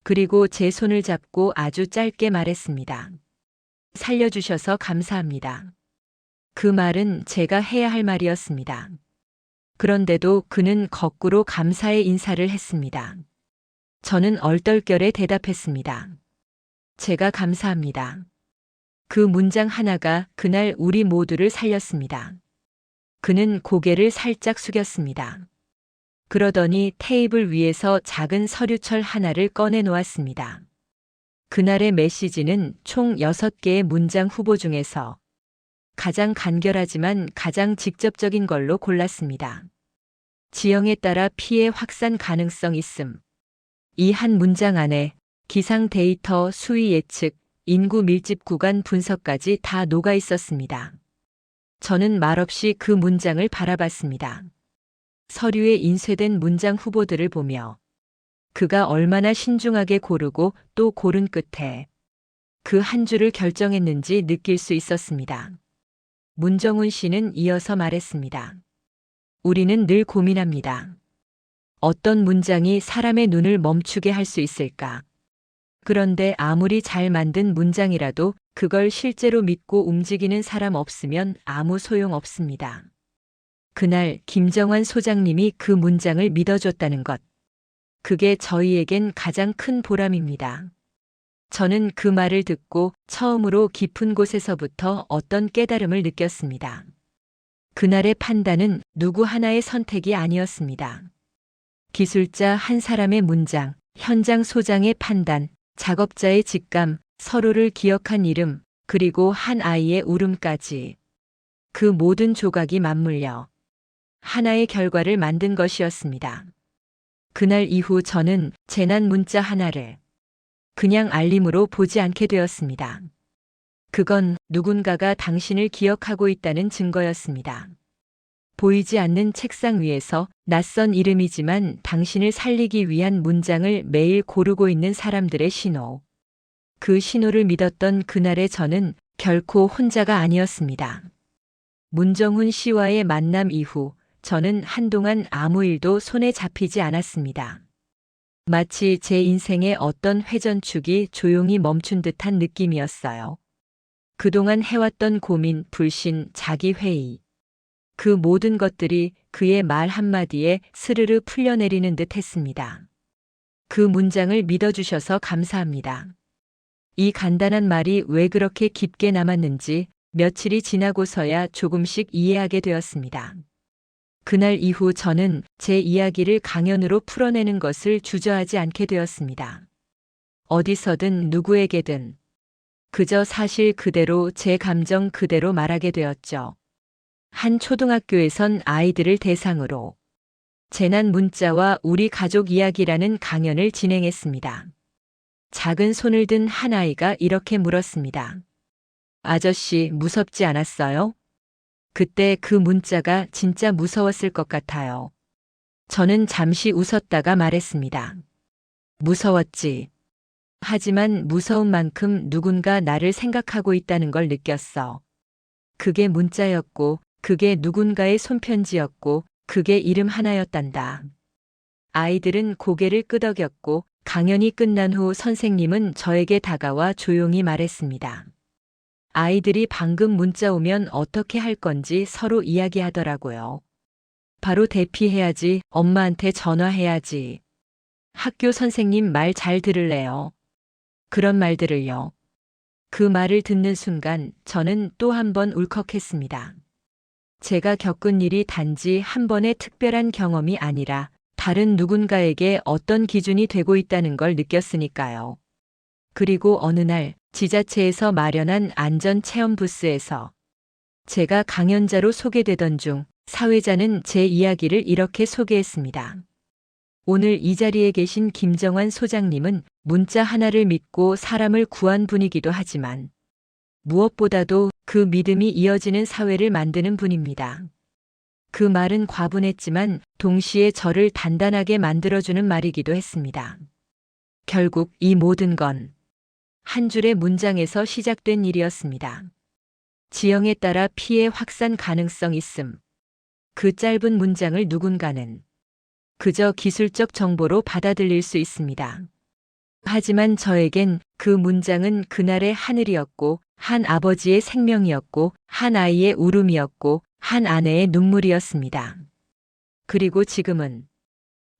그리고 제 손을 잡고 아주 짧게 말했습니다. 살려주셔서 감사합니다. 그 말은 제가 해야 할 말이었습니다. 그런데도 그는 거꾸로 감사의 인사를 했습니다. 저는 얼떨결에 대답했습니다. 제가 감사합니다. 그 문장 하나가 그날 우리 모두를 살렸습니다. 그는 고개를 살짝 숙였습니다. 그러더니 테이블 위에서 작은 서류철 하나를 꺼내 놓았습니다. 그날의 메시지는 총 6개의 문장 후보 중에서 가장 간결하지만 가장 직접적인 걸로 골랐습니다. 지형에 따라 피해 확산 가능성 있음. 이 한 문장 안에 기상 데이터, 수위 예측, 인구 밀집 구간 분석까지 다 녹아 있었습니다. 저는 말없이 그 문장을 바라봤습니다. 서류에 인쇄된 문장 후보들을 보며 그가 얼마나 신중하게 고르고 또 고른 끝에 그 한 줄을 결정했는지 느낄 수 있었습니다. 문정훈 씨는 이어서 말했습니다. 우리는 늘 고민합니다. 어떤 문장이 사람의 눈을 멈추게 할 수 있을까? 그런데 아무리 잘 만든 문장이라도 그걸 실제로 믿고 움직이는 사람 없으면 아무 소용 없습니다. 그날 김정환 소장님이 그 문장을 믿어줬다는 것. 그게 저희에겐 가장 큰 보람입니다. 저는 그 말을 듣고 처음으로 깊은 곳에서부터 어떤 깨달음을 느꼈습니다. 그날의 판단은 누구 하나의 선택이 아니었습니다. 기술자 한 사람의 문장, 현장 소장의 판단, 작업자의 직감, 서로를 기억한 이름, 그리고 한 아이의 울음까지. 그 모든 조각이 맞물려 하나의 결과를 만든 것이었습니다. 그날 이후 저는 재난 문자 하나를 그냥 알림으로 보지 않게 되었습니다. 그건 누군가가 당신을 기억하고 있다는 증거였습니다. 보이지 않는 책상 위에서 낯선 이름이지만 당신을 살리기 위한 문장을 매일 고르고 있는 사람들의 신호. 그 신호를 믿었던 그날의 저는 결코 혼자가 아니었습니다. 문정훈 씨와의 만남 이후 저는 한동안 아무 일도 손에 잡히지 않았습니다. 마치 제 인생의 어떤 회전축이 조용히 멈춘 듯한 느낌이었어요. 그동안 해왔던 고민, 불신, 자기회의. 그 모든 것들이 그의 말 한마디에 스르르 풀려내리는 듯 했습니다. 그 문장을 믿어주셔서 감사합니다. 이 간단한 말이 왜 그렇게 깊게 남았는지 며칠이 지나고서야 조금씩 이해하게 되었습니다. 그날 이후 저는 제 이야기를 강연으로 풀어내는 것을 주저하지 않게 되었습니다. 어디서든 누구에게든 그저 사실 그대로 제 감정 그대로 말하게 되었죠. 한 초등학교에선 아이들을 대상으로 재난 문자와 우리 가족 이야기라는 강연을 진행했습니다. 작은 손을 든 한 아이가 이렇게 물었습니다. 아저씨, 무섭지 않았어요? 그때 그 문자가 진짜 무서웠을 것 같아요. 저는 잠시 웃었다가 말했습니다. 무서웠지. 하지만 무서운 만큼 누군가 나를 생각하고 있다는 걸 느꼈어. 그게 문자였고, 그게 누군가의 손편지였고, 그게 이름 하나였단다. 아이들은 고개를 끄덕였고, 강연이 끝난 후 선생님은 저에게 다가와 조용히 말했습니다. 아이들이 방금 문자 오면 어떻게 할 건지 서로 이야기하더라고요. 바로 대피해야지, 엄마한테 전화해야지. 학교 선생님 말 잘 들을래요. 그런 말들을요. 그 말을 듣는 순간 저는 또 한 번 울컥했습니다. 제가 겪은 일이 단지 한 번의 특별한 경험이 아니라 다른 누군가에게 어떤 기준이 되고 있다는 걸 느꼈으니까요. 그리고 어느 날 지자체에서 마련한 안전체험 부스에서 제가 강연자로 소개되던 중 사회자는 제 이야기를 이렇게 소개했습니다. 오늘 이 자리에 계신 김정환 소장님은 문자 하나를 믿고 사람을 구한 분이기도 하지만 무엇보다도 그 믿음이 이어지는 사회를 만드는 분입니다. 그 말은 과분했지만 동시에 저를 단단하게 만들어주는 말이기도 했습니다. 결국 이 모든 건 한 줄의 문장에서 시작된 일이었습니다. 지형에 따라 피해 확산 가능성 있음. 그 짧은 문장을 누군가는 그저 기술적 정보로 받아들일 수 있습니다. 하지만 저에겐 그 문장은 그날의 하늘이었고, 한 아버지의 생명이었고, 한 아이의 울음이었고, 한 아내의 눈물이었습니다. 그리고 지금은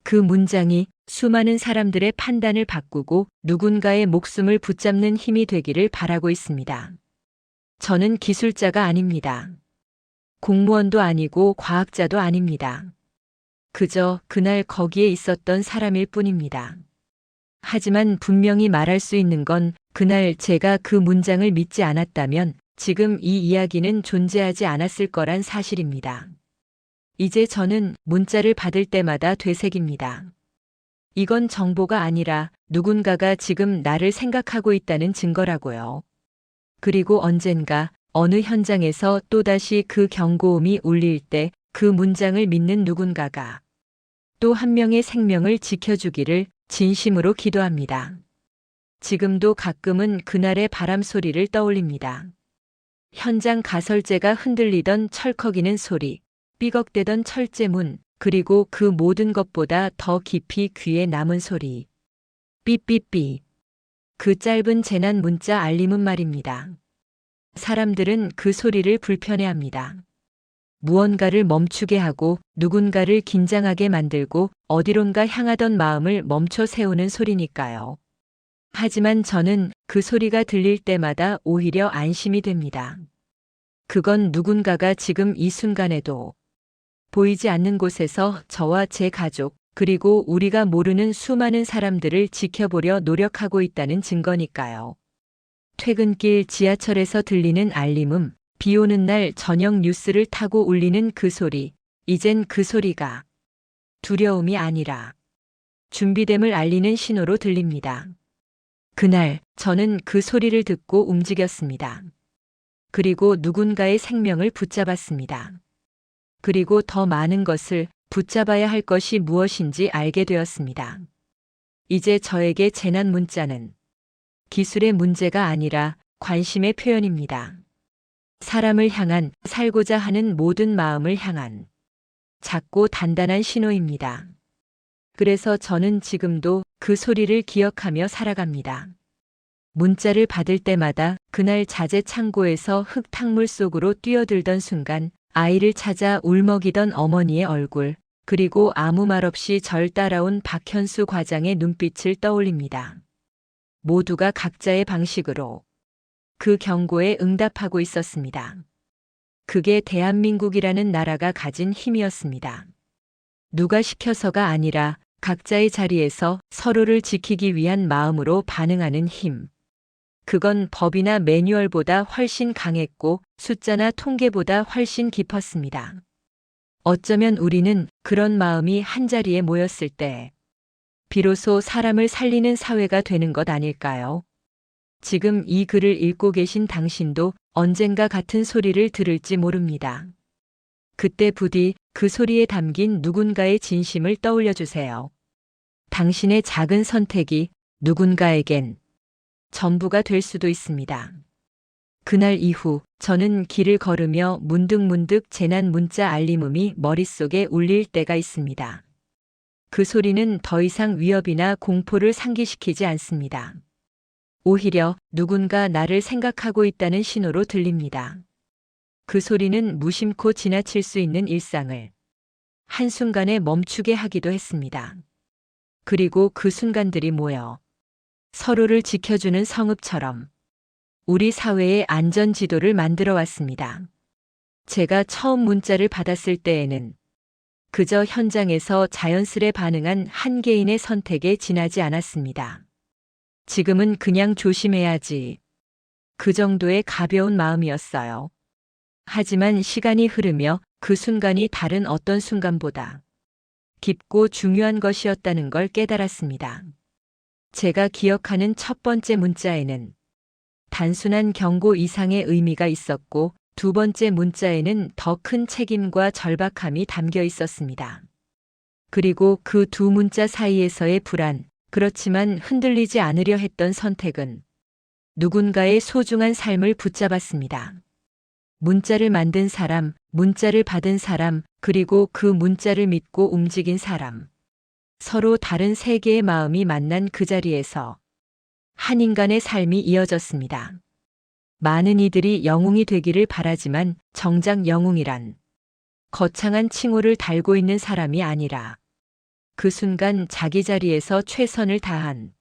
그 문장이 수많은 사람들의 판단을 바꾸고 누군가의 목숨을 붙잡는 힘이 되기를 바라고 있습니다. 저는 기술자가 아닙니다. 공무원도 아니고 과학자도 아닙니다. 그저 그날 거기에 있었던 사람일 뿐입니다. 하지만 분명히 말할 수 있는 건 그날 제가 그 문장을 믿지 않았다면 지금 이 이야기는 존재하지 않았을 거란 사실입니다. 이제 저는 문자를 받을 때마다 되새깁니다. 이건 정보가 아니라 누군가가 지금 나를 생각하고 있다는 증거라고요. 그리고 언젠가 어느 현장에서 또다시 그 경고음이 울릴 때 그 문장을 믿는 누군가가 또 한 명의 생명을 지켜주기를 진심으로 기도합니다. 지금도 가끔은 그날의 바람 소리를 떠올립니다. 현장 가설재가 흔들리던 철컥이는 소리, 삐걱대던 철제문, 그리고 그 모든 것보다 더 깊이 귀에 남은 소리. 삐삐삐. 그 짧은 재난 문자 알림은 말입니다. 사람들은 그 소리를 불편해합니다. 무언가를 멈추게 하고 누군가를 긴장하게 만들고 어디론가 향하던 마음을 멈춰 세우는 소리니까요. 하지만 저는 그 소리가 들릴 때마다 오히려 안심이 됩니다. 그건 누군가가 지금 이 순간에도 보이지 않는 곳에서 저와 제 가족, 그리고 우리가 모르는 수많은 사람들을 지켜보려 노력하고 있다는 증거니까요. 퇴근길 지하철에서 들리는 알림음, 비 오는 날 저녁 뉴스를 타고 울리는 그 소리, 이젠 그 소리가 두려움이 아니라 준비됨을 알리는 신호로 들립니다. 그날 저는 그 소리를 듣고 움직였습니다. 그리고 누군가의 생명을 붙잡았습니다. 그리고 더 많은 것을 붙잡아야 할 것이 무엇인지 알게 되었습니다. 이제 저에게 재난 문자는 기술의 문제가 아니라 관심의 표현입니다. 사람을 향한, 살고자 하는 모든 마음을 향한 작고 단단한 신호입니다. 그래서 저는 지금도 그 소리를 기억하며 살아갑니다. 문자를 받을 때마다 그날 자재 창고에서 흙탕물 속으로 뛰어들던 순간 아이를 찾아 울먹이던 어머니의 얼굴, 그리고 아무 말 없이 절 따라온 박현수 과장의 눈빛을 떠올립니다. 모두가 각자의 방식으로 그 경고에 응답하고 있었습니다. 그게 대한민국이라는 나라가 가진 힘이었습니다. 누가 시켜서가 아니라 각자의 자리에서 서로를 지키기 위한 마음으로 반응하는 힘. 그건 법이나 매뉴얼보다 훨씬 강했고 숫자나 통계보다 훨씬 깊었습니다. 어쩌면 우리는 그런 마음이 한자리에 모였을 때 비로소 사람을 살리는 사회가 되는 것 아닐까요? 지금 이 글을 읽고 계신 당신도 언젠가 같은 소리를 들을지 모릅니다. 그때 부디 그 소리에 담긴 누군가의 진심을 떠올려 주세요. 당신의 작은 선택이 누군가에겐 전부가 될 수도 있습니다. 그날 이후 저는 길을 걸으며 문득문득 재난 문자 알림음이 머릿속에 울릴 때가 있습니다. 그 소리는 더 이상 위협이나 공포를 상기시키지 않습니다. 오히려 누군가 나를 생각하고 있다는 신호로 들립니다. 그 소리는 무심코 지나칠 수 있는 일상을 한순간에 멈추게 하기도 했습니다. 그리고 그 순간들이 모여 서로를 지켜주는 성읍처럼 우리 사회의 안전 지도를 만들어 왔습니다. 제가 처음 문자를 받았을 때에는 그저 현장에서 자연스레 반응한 한 개인의 선택에 지나지 않았습니다. 지금은 그냥 조심해야지. 그 정도의 가벼운 마음이었어요. 하지만 시간이 흐르며 그 순간이 다른 어떤 순간보다 깊고 중요한 것이었다는 걸 깨달았습니다. 제가 기억하는 첫 번째 문자에는 단순한 경고 이상의 의미가 있었고 두 번째 문자에는 더 큰 책임과 절박함이 담겨 있었습니다. 그리고 그 두 문자 사이에서의 불안, 그렇지만 흔들리지 않으려 했던 선택은 누군가의 소중한 삶을 붙잡았습니다. 문자를 만든 사람, 문자를 받은 사람, 그리고 그 문자를 믿고 움직인 사람. 서로 다른 세계의 마음이 만난 그 자리에서 한 인간의 삶이 이어졌습니다. 많은 이들이 영웅이 되기를 바라지만 정작 영웅이란 거창한 칭호를 달고 있는 사람이 아니라 그 순간 자기 자리에서 최선을 다한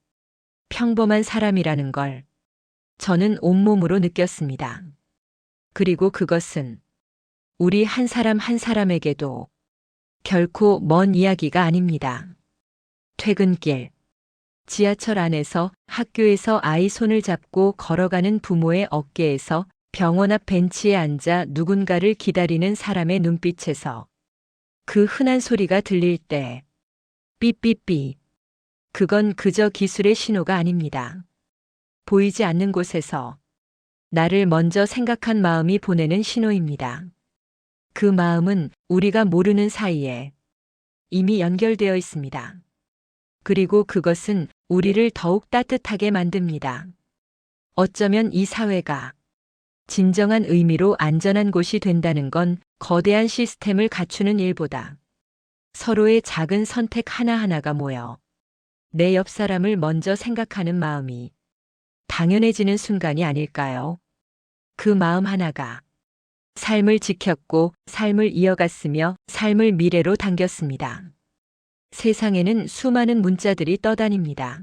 평범한 사람이라는 걸 저는 온몸으로 느꼈습니다. 그리고 그것은 우리 한 사람 한 사람에게도 결코 먼 이야기가 아닙니다. 퇴근길, 지하철 안에서, 학교에서 아이 손을 잡고 걸어가는 부모의 어깨에서, 병원 앞 벤치에 앉아 누군가를 기다리는 사람의 눈빛에서 그 흔한 소리가 들릴 때 삐삐삐. 그건 그저 기술의 신호가 아닙니다. 보이지 않는 곳에서 나를 먼저 생각한 마음이 보내는 신호입니다. 그 마음은 우리가 모르는 사이에 이미 연결되어 있습니다. 그리고 그것은 우리를 더욱 따뜻하게 만듭니다. 어쩌면 이 사회가 진정한 의미로 안전한 곳이 된다는 건 거대한 시스템을 갖추는 일보다 서로의 작은 선택 하나하나가 모여 내 옆 사람을 먼저 생각하는 마음이 당연해지는 순간이 아닐까요? 그 마음 하나가 삶을 지켰고 삶을 이어갔으며 삶을 미래로 당겼습니다. 세상에는 수많은 문자들이 떠다닙니다.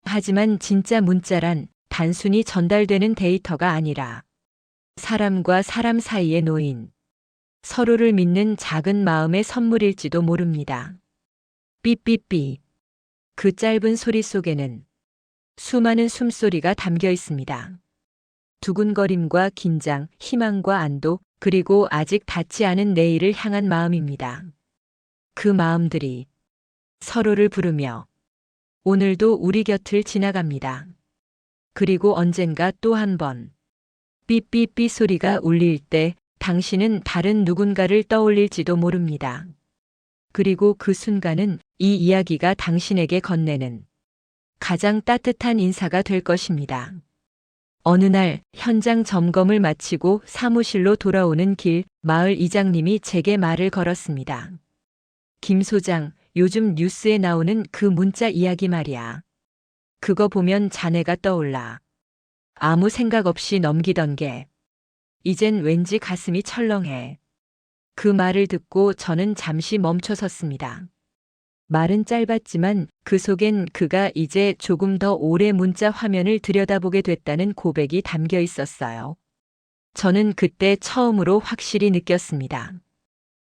하지만 진짜 문자란 단순히 전달되는 데이터가 아니라 사람과 사람 사이에 놓인 서로를 믿는 작은 마음의 선물일지도 모릅니다. 삐삐삐. 그 짧은 소리 속에는 수많은 숨소리가 담겨 있습니다. 두근거림과 긴장, 희망과 안도, 그리고 아직 닿지 않은 내일을 향한 마음입니다. 그 마음들이 서로를 부르며 오늘도 우리 곁을 지나갑니다. 그리고 언젠가 또 한 번 삐삐삐 소리가 울릴 때 당신은 다른 누군가를 떠올릴지도 모릅니다. 그리고 그 순간은 이 이야기가 당신에게 건네는 가장 따뜻한 인사가 될 것입니다. 어느 날 현장 점검을 마치고 사무실로 돌아오는 길, 마을 이장님이 제게 말을 걸었습니다. 김 소장, 요즘 뉴스에 나오는 그 문자 이야기 말이야. 그거 보면 자네가 떠올라. 아무 생각 없이 넘기던 게 이젠 왠지 가슴이 철렁해. 그 말을 듣고 저는 잠시 멈춰 섰습니다. 말은 짧았지만 그 속엔 그가 이제 조금 더 오래 문자 화면을 들여다보게 됐다는 고백이 담겨 있었어요. 저는 그때 처음으로 확실히 느꼈습니다.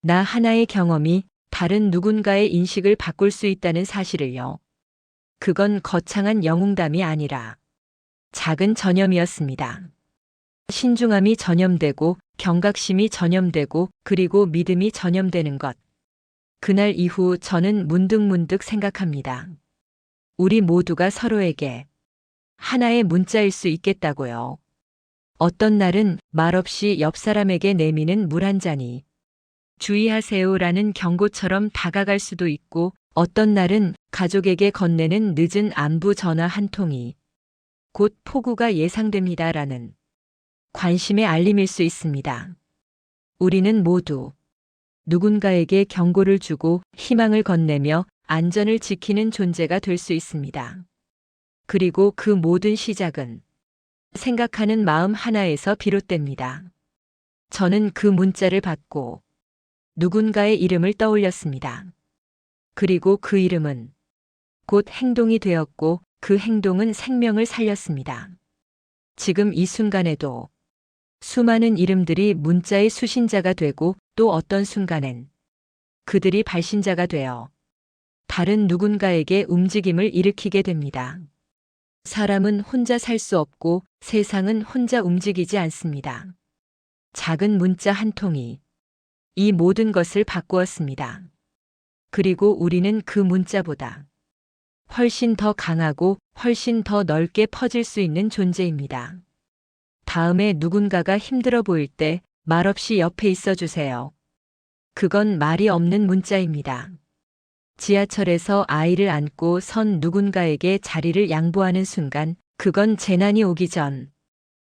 나 하나의 경험이 다른 누군가의 인식을 바꿀 수 있다는 사실을요. 그건 거창한 영웅담이 아니라 작은 전염이었습니다. 신중함이 전염되고 경각심이 전염되고 그리고 믿음이 전염되는 것. 그날 이후 저는 문득문득 생각합니다. 우리 모두가 서로에게 하나의 문자일 수 있겠다고요. 어떤 날은 말없이 옆 사람에게 내미는 물 한 잔이 주의하세요라는 경고처럼 다가갈 수도 있고 어떤 날은 가족에게 건네는 늦은 안부 전화 한 통이 곧 폭우가 예상됩니다라는 관심의 알림일 수 있습니다. 우리는 모두 누군가에게 경고를 주고 희망을 건네며 안전을 지키는 존재가 될 수 있습니다. 그리고 그 모든 시작은 생각하는 마음 하나에서 비롯됩니다. 저는 그 문자를 받고 누군가의 이름을 떠올렸습니다. 그리고 그 이름은 곧 행동이 되었고 그 행동은 생명을 살렸습니다. 지금 이 순간에도 수많은 이름들이 문자의 수신자가 되고 또 어떤 순간엔 그들이 발신자가 되어 다른 누군가에게 움직임을 일으키게 됩니다. 사람은 혼자 살 수 없고 세상은 혼자 움직이지 않습니다. 작은 문자 한 통이 이 모든 것을 바꾸었습니다. 그리고 우리는 그 문자보다 훨씬 더 강하고 훨씬 더 넓게 퍼질 수 있는 존재입니다. 다음에 누군가가 힘들어 보일 때 말없이 옆에 있어 주세요. 그건 말이 없는 문자입니다. 지하철에서 아이를 안고 선 누군가에게 자리를 양보하는 순간, 그건 재난이 오기 전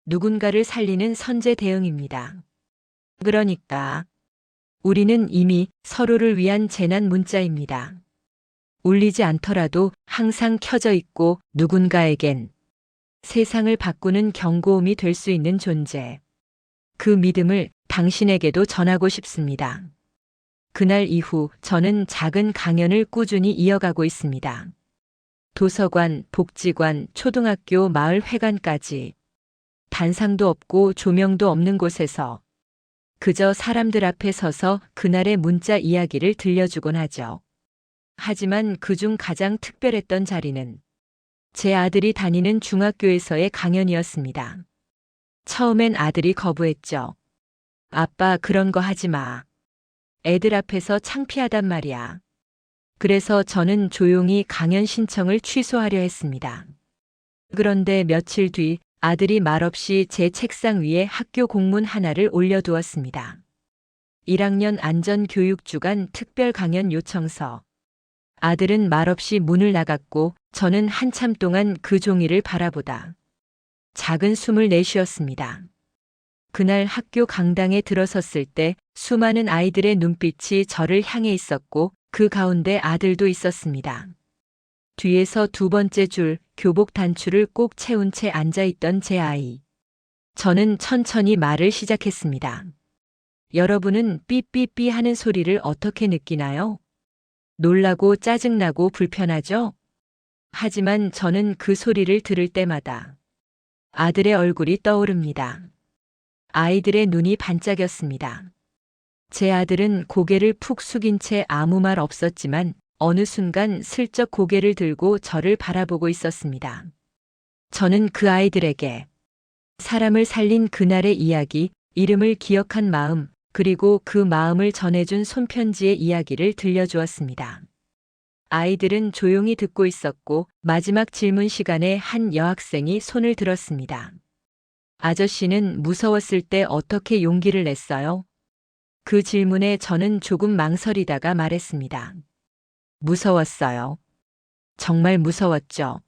누군가를 살리는 선제 대응입니다. 그러니까 우리는 이미 서로를 위한 재난 문자입니다. 울리지 않더라도 항상 켜져 있고 누군가에겐 세상을 바꾸는 경고음이 될 수 있는 존재. 그 믿음을 당신에게도 전하고 싶습니다. 그날 이후 저는 작은 강연을 꾸준히 이어가고 있습니다. 도서관, 복지관, 초등학교, 마을 회관까지 단상도 없고 조명도 없는 곳에서 그저 사람들 앞에 서서 그날의 문자 이야기를 들려주곤 하죠. 하지만 그중 가장 특별했던 자리는 제 아들이 다니는 중학교에서의 강연이었습니다. 처음엔 아들이 거부했죠. 아빠, 그런 거 하지 마. 애들 앞에서 창피하단 말이야. 그래서 저는 조용히 강연 신청을 취소하려 했습니다. 그런데 며칠 뒤 아들이 말없이 제 책상 위에 학교 공문 하나를 올려두었습니다. 1학년 안전교육주간 특별 강연 요청서. 아들은 말없이 문을 나갔고 저는 한참 동안 그 종이를 바라보다 작은 숨을 내쉬었습니다. 그날 학교 강당에 들어섰을 때 수많은 아이들의 눈빛이 저를 향해 있었고 그 가운데 아들도 있었습니다. 뒤에서 두 번째 줄 교복 단추를 꼭 채운 채 앉아있던 제 아이. 저는 천천히 말을 시작했습니다. 여러분은 삐삐삐 하는 소리를 어떻게 느끼나요? 놀라고 짜증나고 불편하죠? 하지만 저는 그 소리를 들을 때마다 아들의 얼굴이 떠오릅니다. 아이들의 눈이 반짝였습니다. 제 아들은 고개를 푹 숙인 채 아무 말 없었지만 어느 순간 슬쩍 고개를 들고 저를 바라보고 있었습니다. 저는 그 아이들에게 사람을 살린 그날의 이야기, 이름을 기억한 마음, 그리고 그 마음을 전해준 손편지의 이야기를 들려주었습니다. 아이들은 조용히 듣고 있었고 마지막 질문 시간에 한 여학생이 손을 들었습니다. 아저씨는 무서웠을 때 어떻게 용기를 냈어요? 그 질문에 저는 조금 망설이다가 말했습니다. 무서웠어요. 정말 무서웠죠.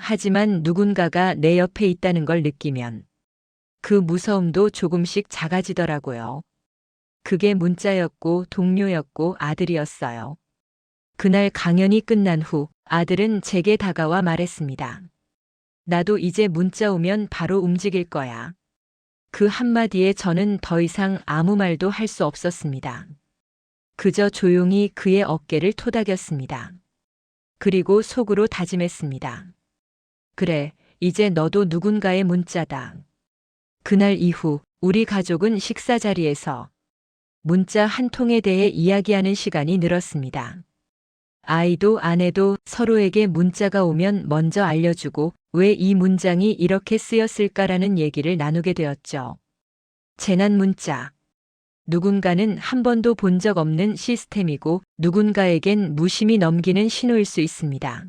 하지만 누군가가 내 옆에 있다는 걸 느끼면 그 무서움도 조금씩 작아지더라고요. 그게 문자였고 동료였고 아들이었어요. 그날 강연이 끝난 후 아들은 제게 다가와 말했습니다. 나도 이제 문자 오면 바로 움직일 거야. 그 한마디에 저는 더 이상 아무 말도 할 수 없었습니다. 그저 조용히 그의 어깨를 토닥였습니다. 그리고 속으로 다짐했습니다. 그래, 이제 너도 누군가의 문자다. 그날 이후 우리 가족은 식사 자리에서 문자 한 통에 대해 이야기하는 시간이 늘었습니다. 아이도 아내도 서로에게 문자가 오면 먼저 알려주고 왜 이 문장이 이렇게 쓰였을까라는 얘기를 나누게 되었죠. 재난 문자. 누군가는 한 번도 본 적 없는 시스템이고 누군가에겐 무심히 넘기는 신호일 수 있습니다.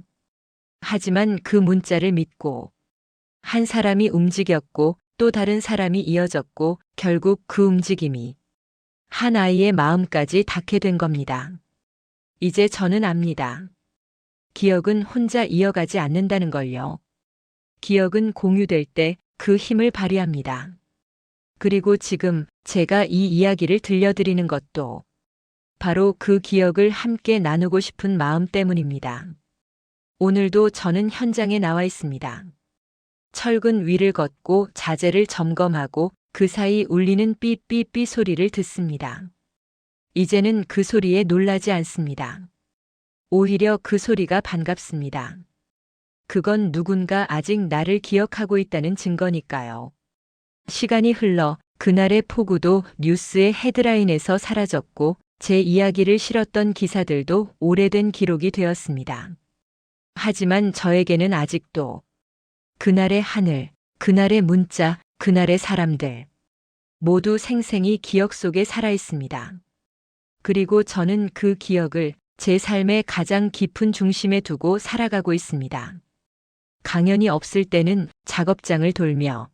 하지만 그 문자를 믿고 한 사람이 움직였고 또 다른 사람이 이어졌고 결국 그 움직임이 한 아이의 마음까지 닿게 된 겁니다. 이제 저는 압니다. 기억은 혼자 이어가지 않는다는 걸요. 기억은 공유될 때 그 힘을 발휘합니다. 그리고 지금 제가 이 이야기를 들려드리는 것도 바로 그 기억을 함께 나누고 싶은 마음 때문입니다. 오늘도 저는 현장에 나와 있습니다. 철근 위를 걷고 자재를 점검하고 그 사이 울리는 삐삐삐 소리를 듣습니다. 이제는 그 소리에 놀라지 않습니다. 오히려 그 소리가 반갑습니다. 그건 누군가 아직 나를 기억하고 있다는 증거니까요. 시간이 흘러 그날의 폭우도 뉴스의 헤드라인에서 사라졌고 제 이야기를 실었던 기사들도 오래된 기록이 되었습니다. 하지만 저에게는 아직도 그날의 하늘, 그날의 문자, 그날의 사람들 모두 생생히 기억 속에 살아 있습니다. 그리고 저는 그 기억을 제 삶의 가장 깊은 중심에 두고 살아가고 있습니다. 강연이 없을 때는 작업장을 돌며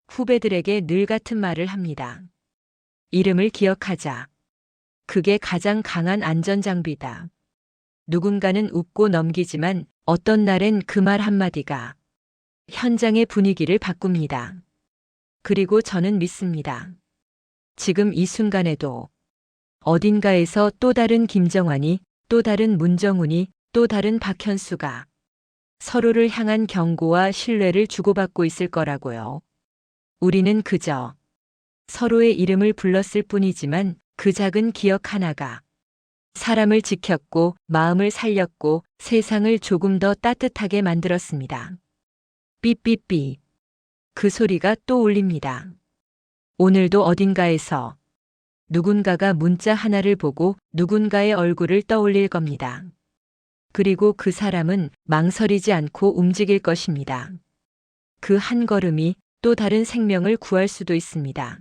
후배들에게 늘 같은 말을 합니다. 이름을 기억하자. 그게 가장 강한 안전장비다. 누군가는 웃고 넘기지만 어떤 날엔 그 말 한마디가 현장의 분위기를 바꿉니다. 그리고 저는 믿습니다. 지금 이 순간에도 어딘가에서 또 다른 김정환이, 또 다른 문정훈이, 또 다른 박현수가 서로를 향한 경고와 신뢰를 주고받고 있을 거라고요. 우리는 그저 서로의 이름을 불렀을 뿐이지만 그 작은 기억 하나가 사람을 지켰고 마음을 살렸고 세상을 조금 더 따뜻하게 만들었습니다. 삐삐삐. 그 소리가 또 울립니다. 오늘도 어딘가에서 누군가가 문자 하나를 보고 누군가의 얼굴을 떠올릴 겁니다. 그리고 그 사람은 망설이지 않고 움직일 것입니다. 그 한 걸음이 또 다른 생명을 구할 수도 있습니다.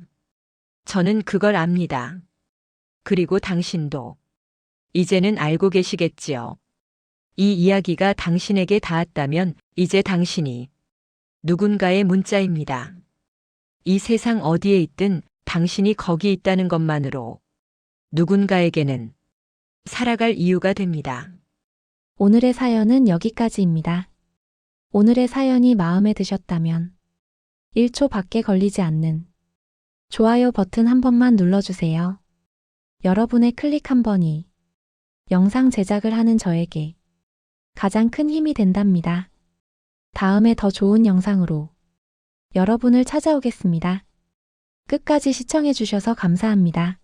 저는 그걸 압니다. 그리고 당신도 이제는 알고 계시겠지요. 이 이야기가 당신에게 닿았다면 이제 당신이 누군가의 문자입니다. 이 세상 어디에 있든 당신이 거기 있다는 것만으로 누군가에게는 살아갈 이유가 됩니다. 오늘의 사연은 여기까지입니다. 오늘의 사연이 마음에 드셨다면 1초 밖에 걸리지 않는 좋아요 버튼 한 번만 눌러주세요. 여러분의 클릭 한 번이 영상 제작을 하는 저에게 가장 큰 힘이 된답니다. 다음에 더 좋은 영상으로 여러분을 찾아오겠습니다. 끝까지 시청해주셔서 감사합니다.